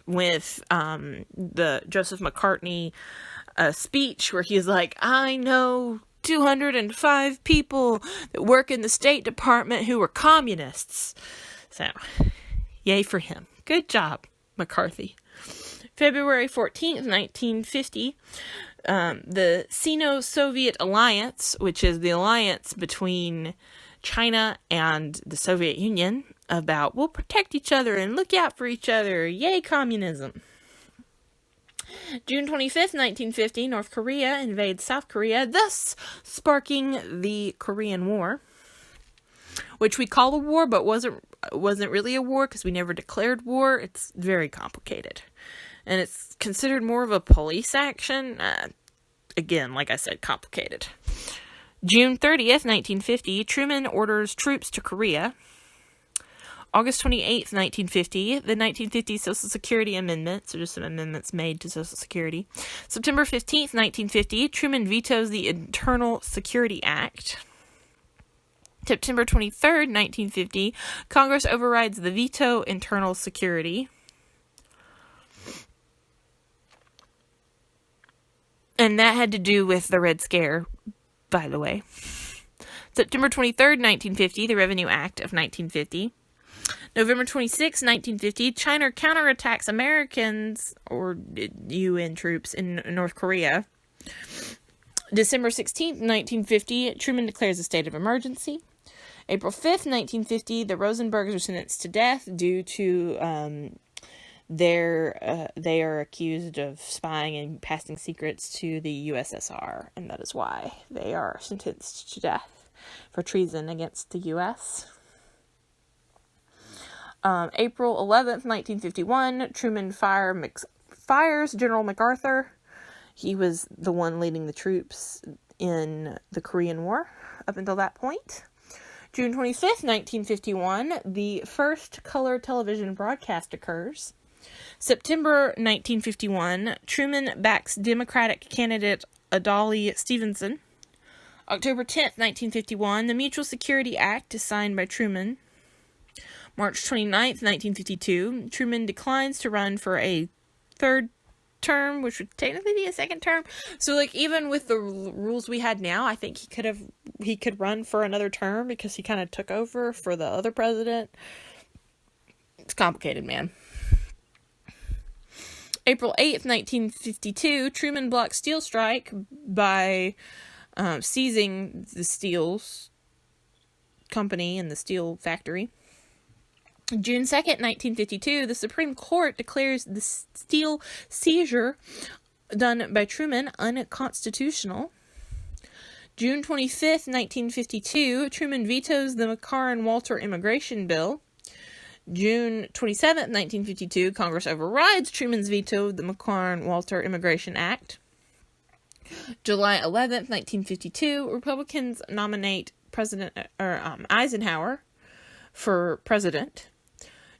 with the Joseph McCartney speech where he's like, I know 205 people that work in the State Department who were communists. So, yay for him. Good job, McCarthy. February 14th, 1950, the Sino-Soviet Alliance, which is the alliance between China and the Soviet Union, about we'll protect each other and look out for each other. Yay, communism. June 25th, 1950, North Korea invades South Korea, thus sparking the Korean War, which we call a war, but wasn't really a war because we never declared war. It's very complicated, and it's considered more of a police action. Again, like I said, complicated. June 30th, 1950, Truman orders troops to Korea. August 28th, 1950, the 1950 Social Security Amendment, so just some amendments made to Social Security. September 15th, 1950, Truman vetoes the Internal Security Act. September 23rd, 1950, Congress overrides the veto Internal Security. And that had to do with the Red Scare, by the way. September 23rd, 1950, the Revenue Act of 1950. November 26, 1950, China counterattacks Americans or UN troops in North Korea. December 16, 1950, Truman declares a state of emergency. April 5th, 1950, the Rosenbergs are sentenced to death due to they are accused of spying and passing secrets to the USSR, and that is why they are sentenced to death. for treason against the U.S. April 11th, 1951, Truman fires General MacArthur. He was the one leading the troops in the Korean War up until that point. June 25th, 1951, the first color television broadcast occurs. September 1951, Truman backs Democratic candidate Adlai Stevenson. October 10th, 1951, the Mutual Security Act is signed by Truman. March 29th, 1952, Truman declines to run for a third term, which would technically be a second term. So, like, even with the rules we had now, I think he could run for another term because he kind of took over for the other president. It's complicated, man. April 8th, 1952, Truman blocks steel strike by seizing the steel company and the steel factory. June 2nd, 1952, the Supreme Court declares the steel seizure done by Truman unconstitutional. June 25th, 1952, Truman vetoes the McCarran-Walter immigration bill. June 27th, 1952, Congress overrides Truman's veto of the McCarran-Walter Immigration Act. July 11th, 1952, Republicans nominate Eisenhower for president.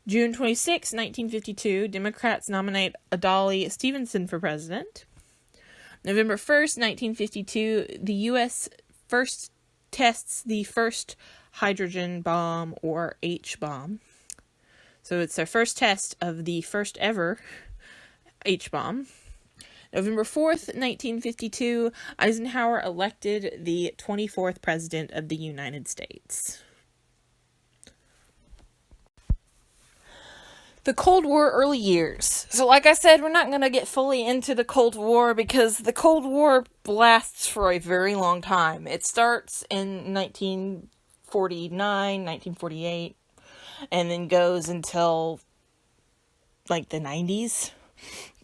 June 26, 1952, Democrats nominate Adlai Stevenson for president. November 1st, 1952, the U.S. first tests the first hydrogen bomb, or H-bomb. So it's their first test of the first ever H-bomb. November 4th, 1952, Eisenhower elected the 24th President of the United States. The Cold War early years. So like I said, we're not going to get fully into the Cold War because the Cold War lasts for a very long time. It starts in 1949, 1948, and then goes until like the 90s.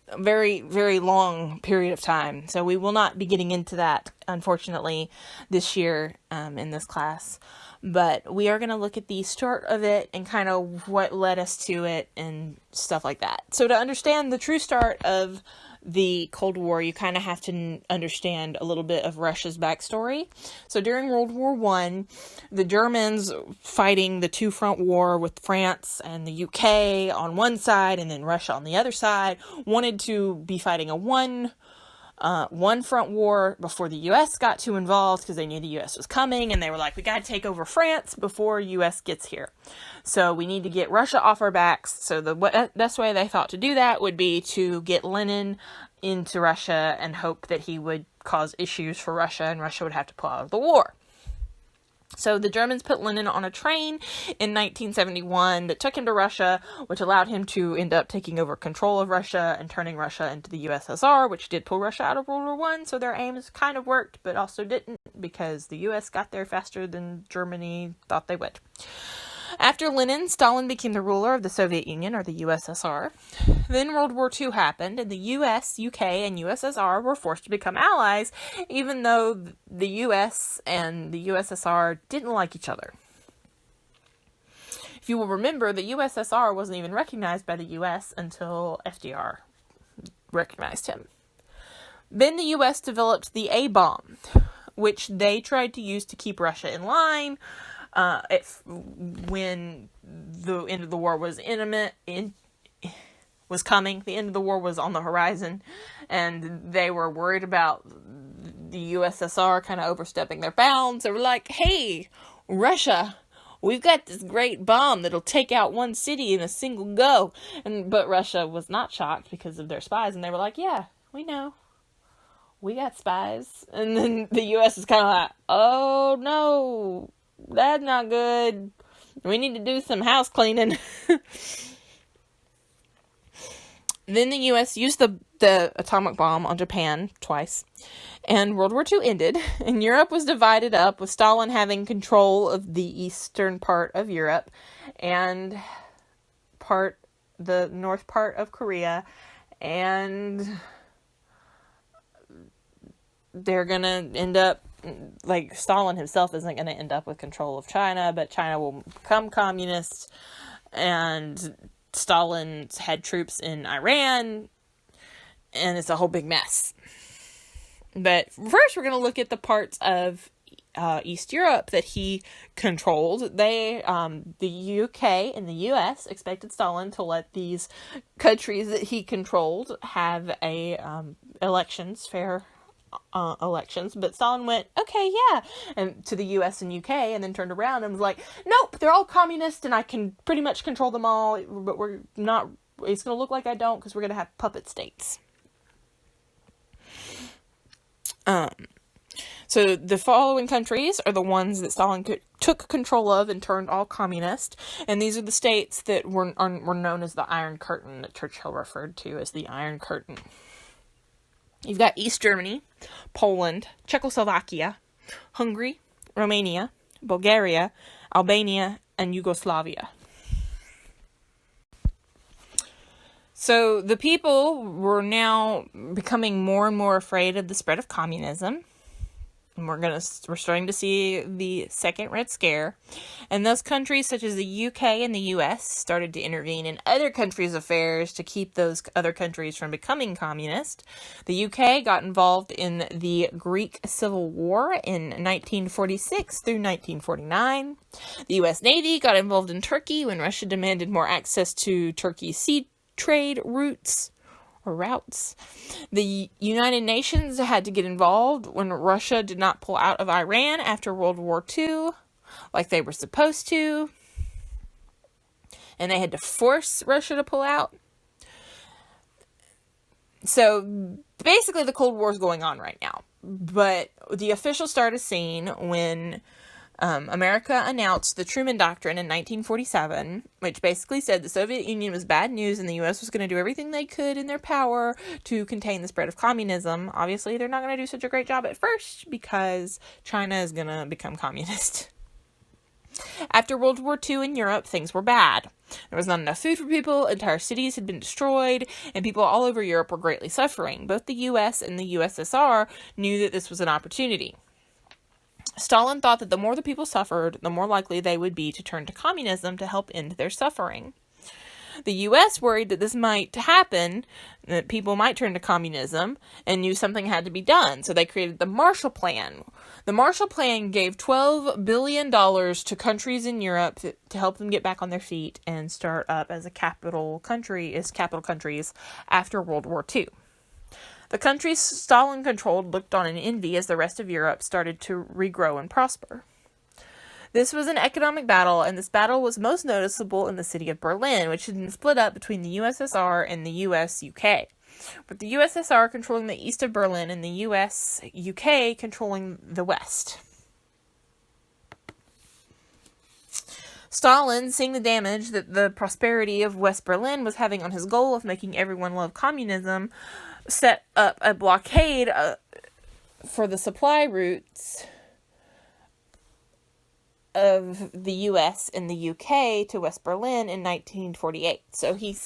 A very, very long period of time. So we will not be getting into that, unfortunately, this year in this class. But we are going to look at the start of it and kind of what led us to it and stuff like that. So to understand the true start of the Cold War, you kind of have to understand a little bit of Russia's backstory. So during World War I, the Germans fighting the two-front war with France and the UK on one side and then Russia on the other side wanted to be fighting a one front war before the U.S. got too involved because they knew the U.S. was coming, and they were like, we got to take over France before U.S. gets here. So we need to get Russia off our backs. So the best way they thought to do that would be to get Lenin into Russia and hope that he would cause issues for Russia, and Russia would have to pull out of the war. So the Germans put Lenin on a train in 1971 that took him to Russia, which allowed him to end up taking over control of Russia and turning Russia into the USSR, which did pull Russia out of World War I. So their aims kind of worked, but also didn't, because the US got there faster than Germany thought they would. After Lenin, Stalin became the ruler of the Soviet Union, or the USSR. Then World War II happened, and the US, UK, and USSR were forced to become allies, even though the US and the USSR didn't like each other. If you will remember, the USSR wasn't even recognized by the US until FDR recognized him. Then the US developed the A-bomb, which they tried to use to keep Russia in line. When the end of the war was coming, the end of the war was on the horizon, and they were worried about the USSR kind of overstepping their bounds. They were like, hey, Russia, we've got this great bomb that'll take out one city in a single go. But Russia was not shocked because of their spies, and they were like, yeah, we know. We got spies. And then the US is kind of like, oh no, that's not good. We need to do some house cleaning. Then the U.S. used the atomic bomb on Japan twice, and World War II ended, and Europe was divided up, with Stalin having control of the eastern part of Europe, and the north part of Korea, and they're going to end up, like, Stalin himself isn't going to end up with control of China, but China will become communist, and Stalin's had troops in Iran, and it's a whole big mess. But first, we're going to look at the parts of East Europe that he controlled. The UK and the US expected Stalin to let these countries that he controlled have fair elections, but Stalin went, okay, yeah, and to the US and UK, and then turned around and was like, nope, they're all communist, and I can pretty much control them all, but we're not, it's going to look like I don't, because we're going to have puppet states. So the following countries are the ones that Stalin took control of and turned all communist, and these are the states that were known as the Iron Curtain, that Churchill referred to as the Iron Curtain. You've got East Germany, Poland, Czechoslovakia, Hungary, Romania, Bulgaria, Albania, and Yugoslavia. So the people were now becoming more and more afraid of the spread of communism. And we're starting to see the second Red Scare. And those countries such as the UK and the US started to intervene in other countries' affairs to keep those other countries from becoming communist. The UK got involved in the Greek Civil War in 1946 through 1949. The US Navy got involved in Turkey when Russia demanded more access to Turkey's sea trade routes. The United Nations had to get involved when Russia did not pull out of Iran after World War II, like they were supposed to. And they had to force Russia to pull out. So basically the Cold War is going on right now. But the official started scene when America announced the Truman Doctrine in 1947, which basically said the Soviet Union was bad news and the U.S. was going to do everything they could in their power to contain the spread of communism. Obviously, they're not going to do such a great job at first because China is going to become communist. After World War II in Europe, things were bad. There was not enough food for people, entire cities had been destroyed, and people all over Europe were greatly suffering. Both the U.S. and the USSR knew that this was an opportunity. Stalin thought that the more the people suffered, the more likely they would be to turn to communism to help end their suffering. The U.S. worried that this might happen, that people might turn to communism, and knew something had to be done, so they created the Marshall Plan. The Marshall Plan gave $12 billion to countries in Europe to help them get back on their feet and start up as capital countries after World War II. The countries Stalin controlled looked on in envy as the rest of Europe started to regrow and prosper. This was an economic battle, and this battle was most noticeable in the city of Berlin, which had been split up between the USSR and the US-UK, with the USSR controlling the east of Berlin and the US-UK controlling the west. Stalin, seeing the damage that the prosperity of West Berlin was having on his goal of making everyone love communism, set up a blockade for the supply routes of the US and the UK to West Berlin in 1948. So he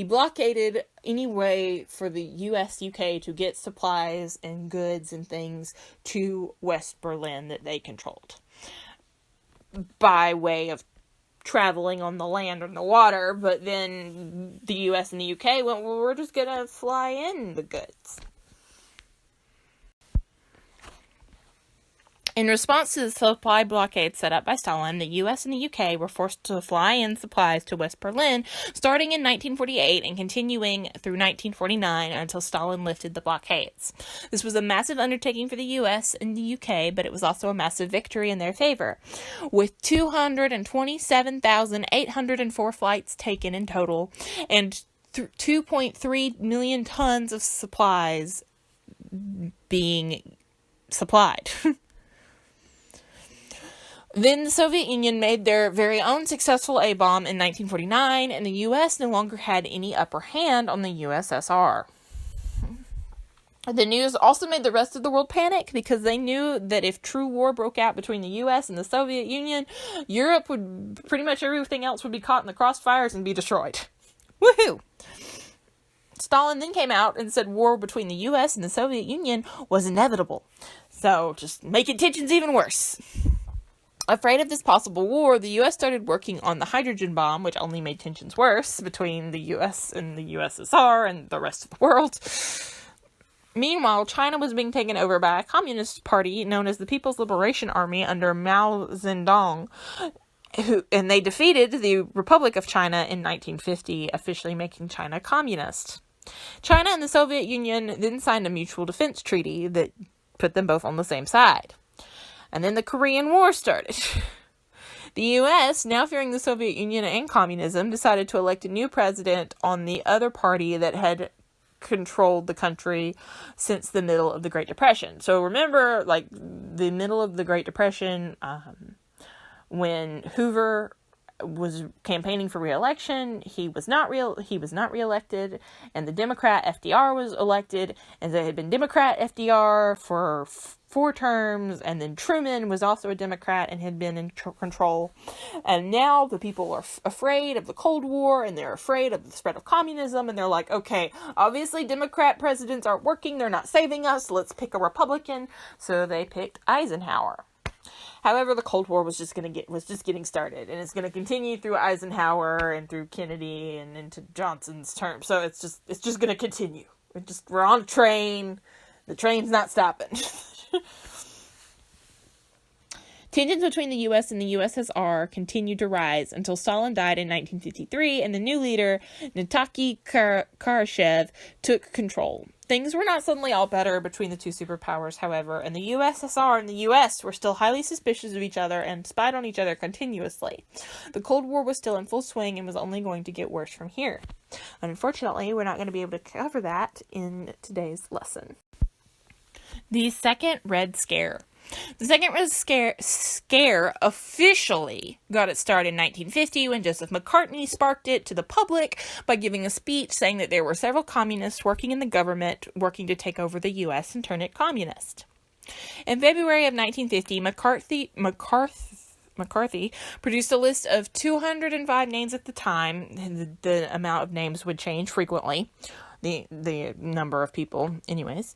blockaded any way for the US, UK to get supplies and goods and things to West Berlin that they controlled by way of traveling on the land or the water, but then the US and the UK went, well, we're just gonna fly in the goods. In response to the supply blockade set up by Stalin, the US and the UK were forced to fly in supplies to West Berlin, starting in 1948 and continuing through 1949 until Stalin lifted the blockades. This was a massive undertaking for the US and the UK, but it was also a massive victory in their favor, with 227,804 flights taken in total, and 2.3 million tons of supplies being supplied. Then the Soviet Union made their very own successful A-bomb in 1949, and the U.S. no longer had any upper hand on the USSR. The news also made the rest of the world panic because they knew that if true war broke out between the U.S. and the Soviet Union, Europe would, pretty much everything else would be caught in the crossfires and be destroyed. Woohoo! Stalin then came out and said war between the U.S. and the Soviet Union was inevitable. So, just making tensions even worse. Afraid of this possible war, the U.S. started working on the hydrogen bomb, which only made tensions worse between the U.S. and the USSR and the rest of the world. Meanwhile, China was being taken over by a communist party known as the People's Liberation Army under Mao Zedong, and they defeated the Republic of China in 1950, officially making China communist. China and the Soviet Union then signed a mutual defense treaty that put them both on the same side. And then the Korean War started. The U.S., now fearing the Soviet Union and communism, decided to elect a new president on the other party that had controlled the country since the middle of the Great Depression. So remember, like, the middle of the Great Depression, when Hoover was campaigning for re-election, he was not re-elected, and the Democrat FDR was elected, and there had been Democrat FDR for 4 terms, and then Truman was also a Democrat and had been in control. And now the people are afraid of the Cold War, and they're afraid of the spread of communism, and they're like, okay, obviously Democrat presidents aren't working, they're not saving us, let's pick a Republican. So they picked Eisenhower. However, the Cold War was just getting started, and it's going to continue through Eisenhower and through Kennedy and into Johnson's term. So it's just going to continue. We're on a train. The train's not stopping. Tensions between the U.S. and the USSR continued to rise until Stalin died in 1953, and the new leader, Nikita Khrushchev, took control. Things were not suddenly all better between the two superpowers, however, and the USSR and the U.S. were still highly suspicious of each other and spied on each other continuously. The Cold War was still in full swing and was only going to get worse from here. Unfortunately, we're not going to be able to cover that in today's lesson. The Second Red Scare. The Second Red Scare officially got its start in 1950 when Joseph McCartney sparked it to the public by giving a speech saying that there were several communists working in the government working to take over the U.S. and turn it communist. In February of 1950, McCarthy produced a list of 205 names at the time. The amount of names would change frequently. The number of people, anyways,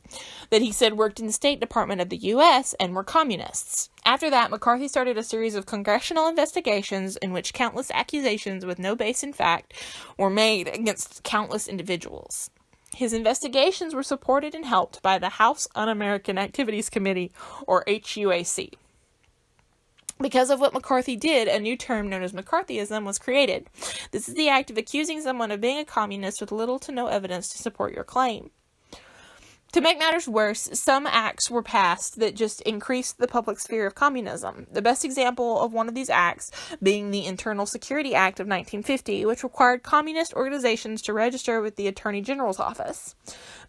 that he said worked in the State Department of the U.S. and were communists. After that, McCarthy started a series of congressional investigations in which countless accusations with no base in fact were made against countless individuals. His investigations were supported and helped by the House Un-American Activities Committee, or HUAC. Because of what McCarthy did, a new term known as McCarthyism was created. This is the act of accusing someone of being a communist with little to no evidence to support your claim. To make matters worse, some acts were passed that just increased the public's fear of communism. The best example of one of these acts being the Internal Security Act of 1950, which required communist organizations to register with the Attorney General's office.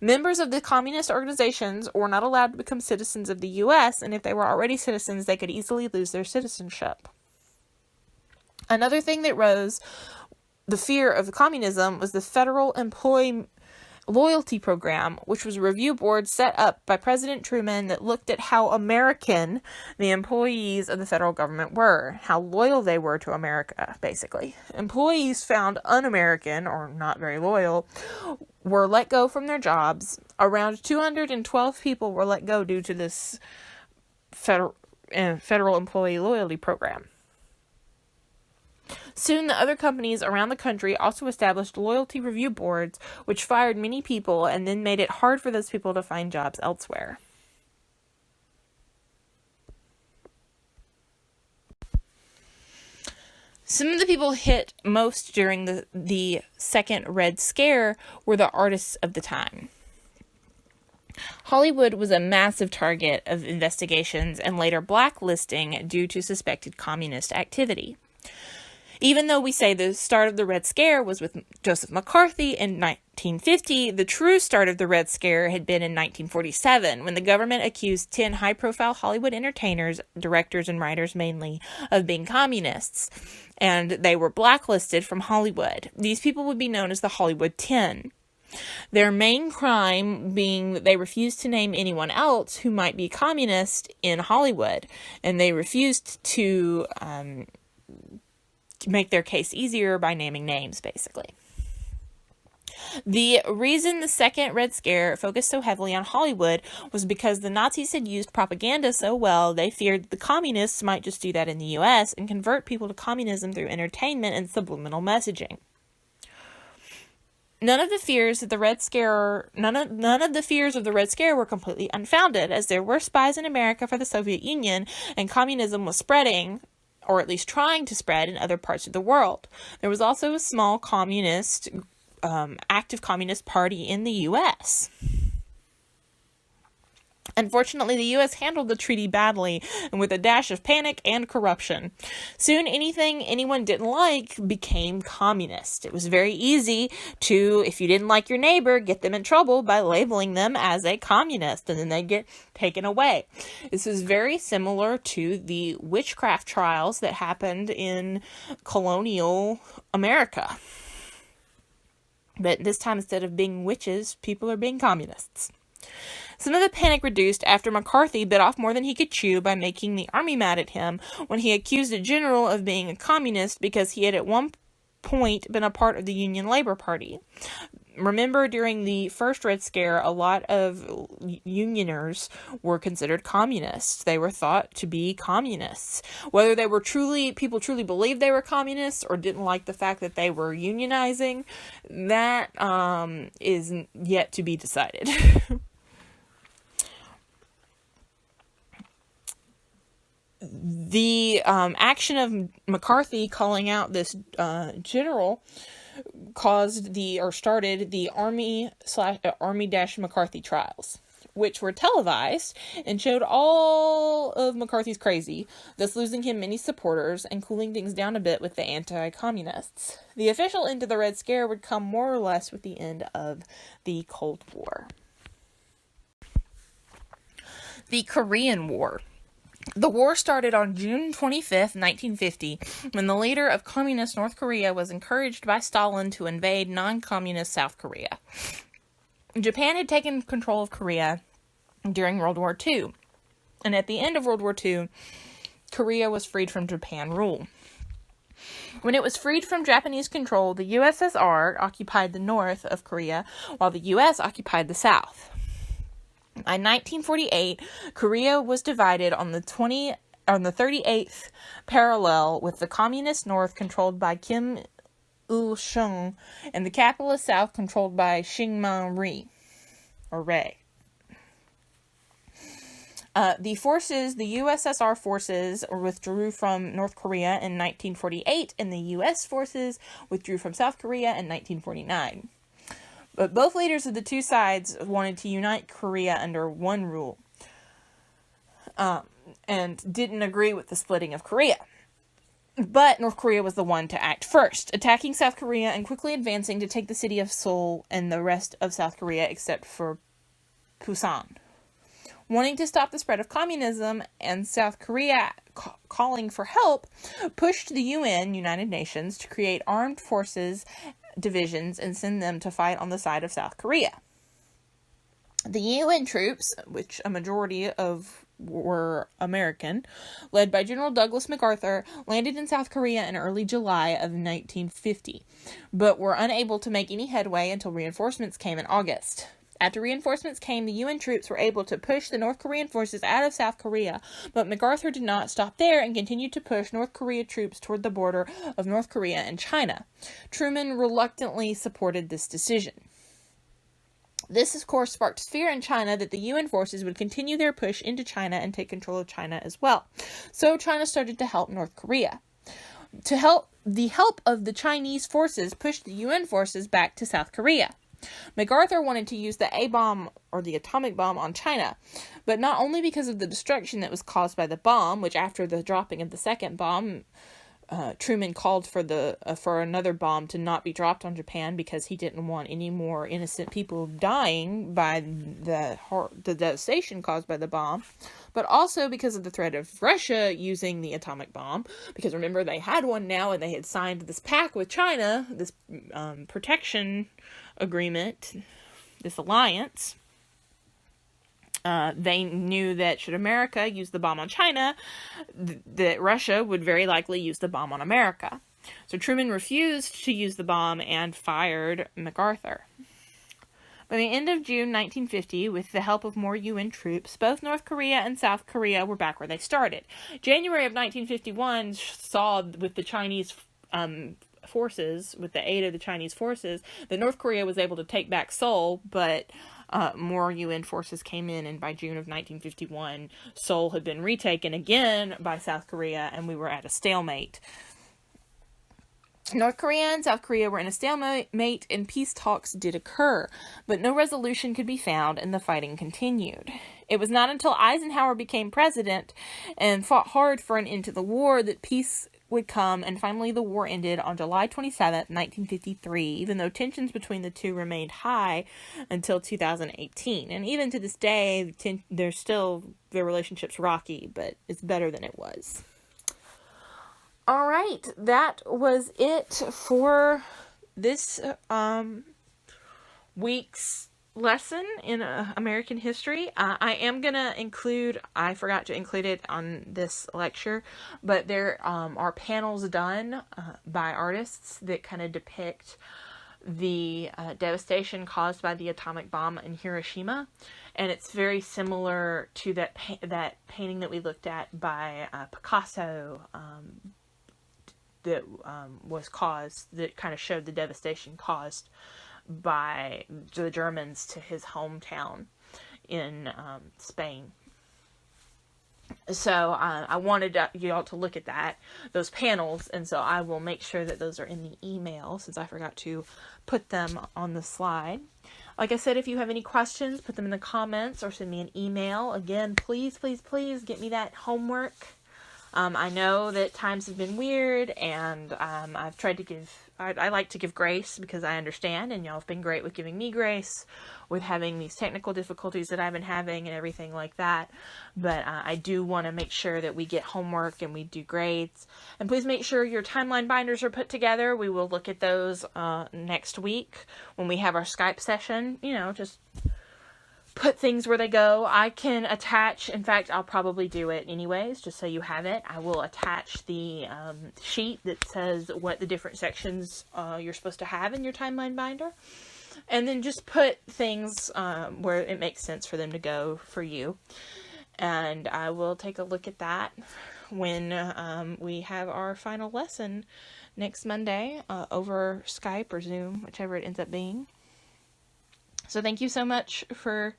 Members of the communist organizations were not allowed to become citizens of the U.S., and if they were already citizens, they could easily lose their citizenship. Another thing that rose the fear of communism was the Federal Employee Loyalty Program, which was a review board set up by President Truman that looked at how American the employees of the federal government were, how loyal they were to America, basically. Employees found un-American, or not very loyal, were let go from their jobs. Around 212 people were let go due to this federal employee loyalty program. Soon, the other companies around the country also established loyalty review boards, which fired many people and then made it hard for those people to find jobs elsewhere. Some of the people hit most during the Second Red Scare were the artists of the time. Hollywood was a massive target of investigations and later blacklisting due to suspected communist activity. Even though we say the start of the Red Scare was with Joseph McCarthy in 1950, the true start of the Red Scare had been in 1947, when the government accused 10 high-profile Hollywood entertainers, directors and writers mainly, of being communists, and they were blacklisted from Hollywood. These people would be known as the Hollywood 10. Their main crime being that they refused to name anyone else who might be communist in Hollywood, and they refused to make their case easier by naming names, basically. The reason the second Red Scare focused so heavily on Hollywood was because the Nazis had used propaganda so well, they feared the communists might just do that in the US and convert people to communism through entertainment and subliminal messaging. None of the fears of the Red Scare were completely unfounded, as there were spies in America for the Soviet Union, and communism was spreading, or at least trying to spread, in other parts of the world. There was also a small active communist party in the U.S. Unfortunately, the U.S. handled the treaty badly and with a dash of panic and corruption. Soon, anything anyone didn't like became communist. It was very easy to, if you didn't like your neighbor, get them in trouble by labeling them as a communist, and then they'd get taken away. This is very similar to the witchcraft trials that happened in colonial America. But this time, instead of being witches, people are being communists. Some of the panic reduced after McCarthy bit off more than he could chew by making the army mad at him when he accused a general of being a communist because he had at one point been a part of the Union Labor Party. Remember, during the first Red Scare, a lot of Unioners were considered communists. They were thought to be communists. Whether they were people truly believed they were communists or didn't like the fact that they were unionizing, that is yet to be decided. The action of McCarthy calling out this general started the Army-McCarthy trials, which were televised and showed all of McCarthy's crazy, thus losing him many supporters and cooling things down a bit with the anti-communists. The official end of the Red Scare would come more or less with the end of the Cold War. The Korean War. The war started on June 25th, 1950, when the leader of communist North Korea was encouraged by Stalin to invade non-communist South Korea. Japan had taken control of Korea during World War II, and at the end of World War II, Korea was freed from Japan rule. When it was freed from Japanese control, the USSR occupied the north of Korea, while the US occupied the south. By 1948, Korea was divided on the 38th parallel, with the communist north controlled by Kim Il-sung and the capitalist south controlled by Syngman Rhee. The USSR forces withdrew from North Korea in 1948, and the US forces withdrew from South Korea in 1949. But both leaders of the two sides wanted to unite Korea under one rule, and didn't agree with the splitting of Korea. But North Korea was the one to act first, attacking South Korea and quickly advancing to take the city of Seoul and the rest of South Korea except for Busan. Wanting to stop the spread of communism and South Korea calling for help, pushed the United Nations, to create armed forces divisions and send them to fight on the side of South Korea. The UN troops, which a majority of were American, led by General Douglas MacArthur, landed in South Korea in early July of 1950, but were unable to make any headway until reinforcements came in August. After reinforcements came, the UN troops were able to push the North Korean forces out of South Korea, but MacArthur did not stop there and continued to push North Korea troops toward the border of North Korea and China. Truman reluctantly supported this decision. This, of course, sparked fear in China that the UN forces would continue their push into China and take control of China as well. So China started to help North Korea. The help of the Chinese forces pushed the UN forces back to South Korea. MacArthur wanted to use the A-bomb, or the atomic bomb, on China, but not only because of the destruction that was caused by the bomb, which after the dropping of the second bomb, Truman called for another bomb to not be dropped on Japan because he didn't want any more innocent people dying by the devastation caused by the bomb, but also because of the threat of Russia using the atomic bomb, because remember, they had one now and they had signed this pact with China, this protection agreement, this alliance. They knew that should America use the bomb on China, that Russia would very likely use the bomb on America. So Truman refused to use the bomb and fired MacArthur. By the end of June 1950, with the help of more UN troops, both North Korea and South Korea were back where they started. January of 1951 saw, with the Chinese forces, with the aid of the Chinese forces, that North Korea was able to take back Seoul, but more UN forces came in, and by June of 1951, Seoul had been retaken again by South Korea, and we were at a stalemate. North Korea and South Korea were in a stalemate, and peace talks did occur, but no resolution could be found, and the fighting continued. It was not until Eisenhower became president and fought hard for an end to the war that peace would come, and finally the war ended on July 27th, 1953, even though tensions between the two remained high until 2018. And even to this day, their relationship's rocky, but it's better than it was. All right, that was it for this week's lesson in American history. I forgot to include it on this lecture, but there are panels done by artists that kind of depict the devastation caused by the atomic bomb in Hiroshima, and it's very similar to that painting that we looked at by Picasso, that kind of showed the devastation caused by the Germans to his hometown in Spain. So I wanted you all to look at those panels, and so I will make sure that those are in the email, since I forgot to put them on the slide. Like I said, if you have any questions, put them in the comments or send me an email. Again, please, please, please get me that homework. I know that times have been weird, and I've tried to I like to give grace because I understand, and y'all have been great with giving me grace with having these technical difficulties that I've been having and everything like that. But I do want to make sure that we get homework and we do grades. And please make sure your timeline binders are put together. We will look at those next week when we have our Skype session. Just put things where they go. I can attach, in fact, I'll probably do it anyways, just so you have it. I will attach the sheet that says what the different sections you're supposed to have in your timeline binder. And then just put things where it makes sense for them to go for you. And I will take a look at that when we have our final lesson next Monday over Skype or Zoom, whichever it ends up being. So thank you so much for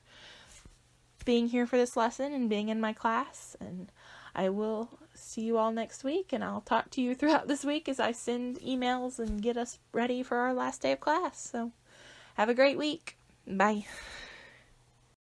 being here for this lesson and being in my class, and I will see you all next week, and I'll talk to you throughout this week as I send emails and get us ready for our last day of class. So have a great week. Bye.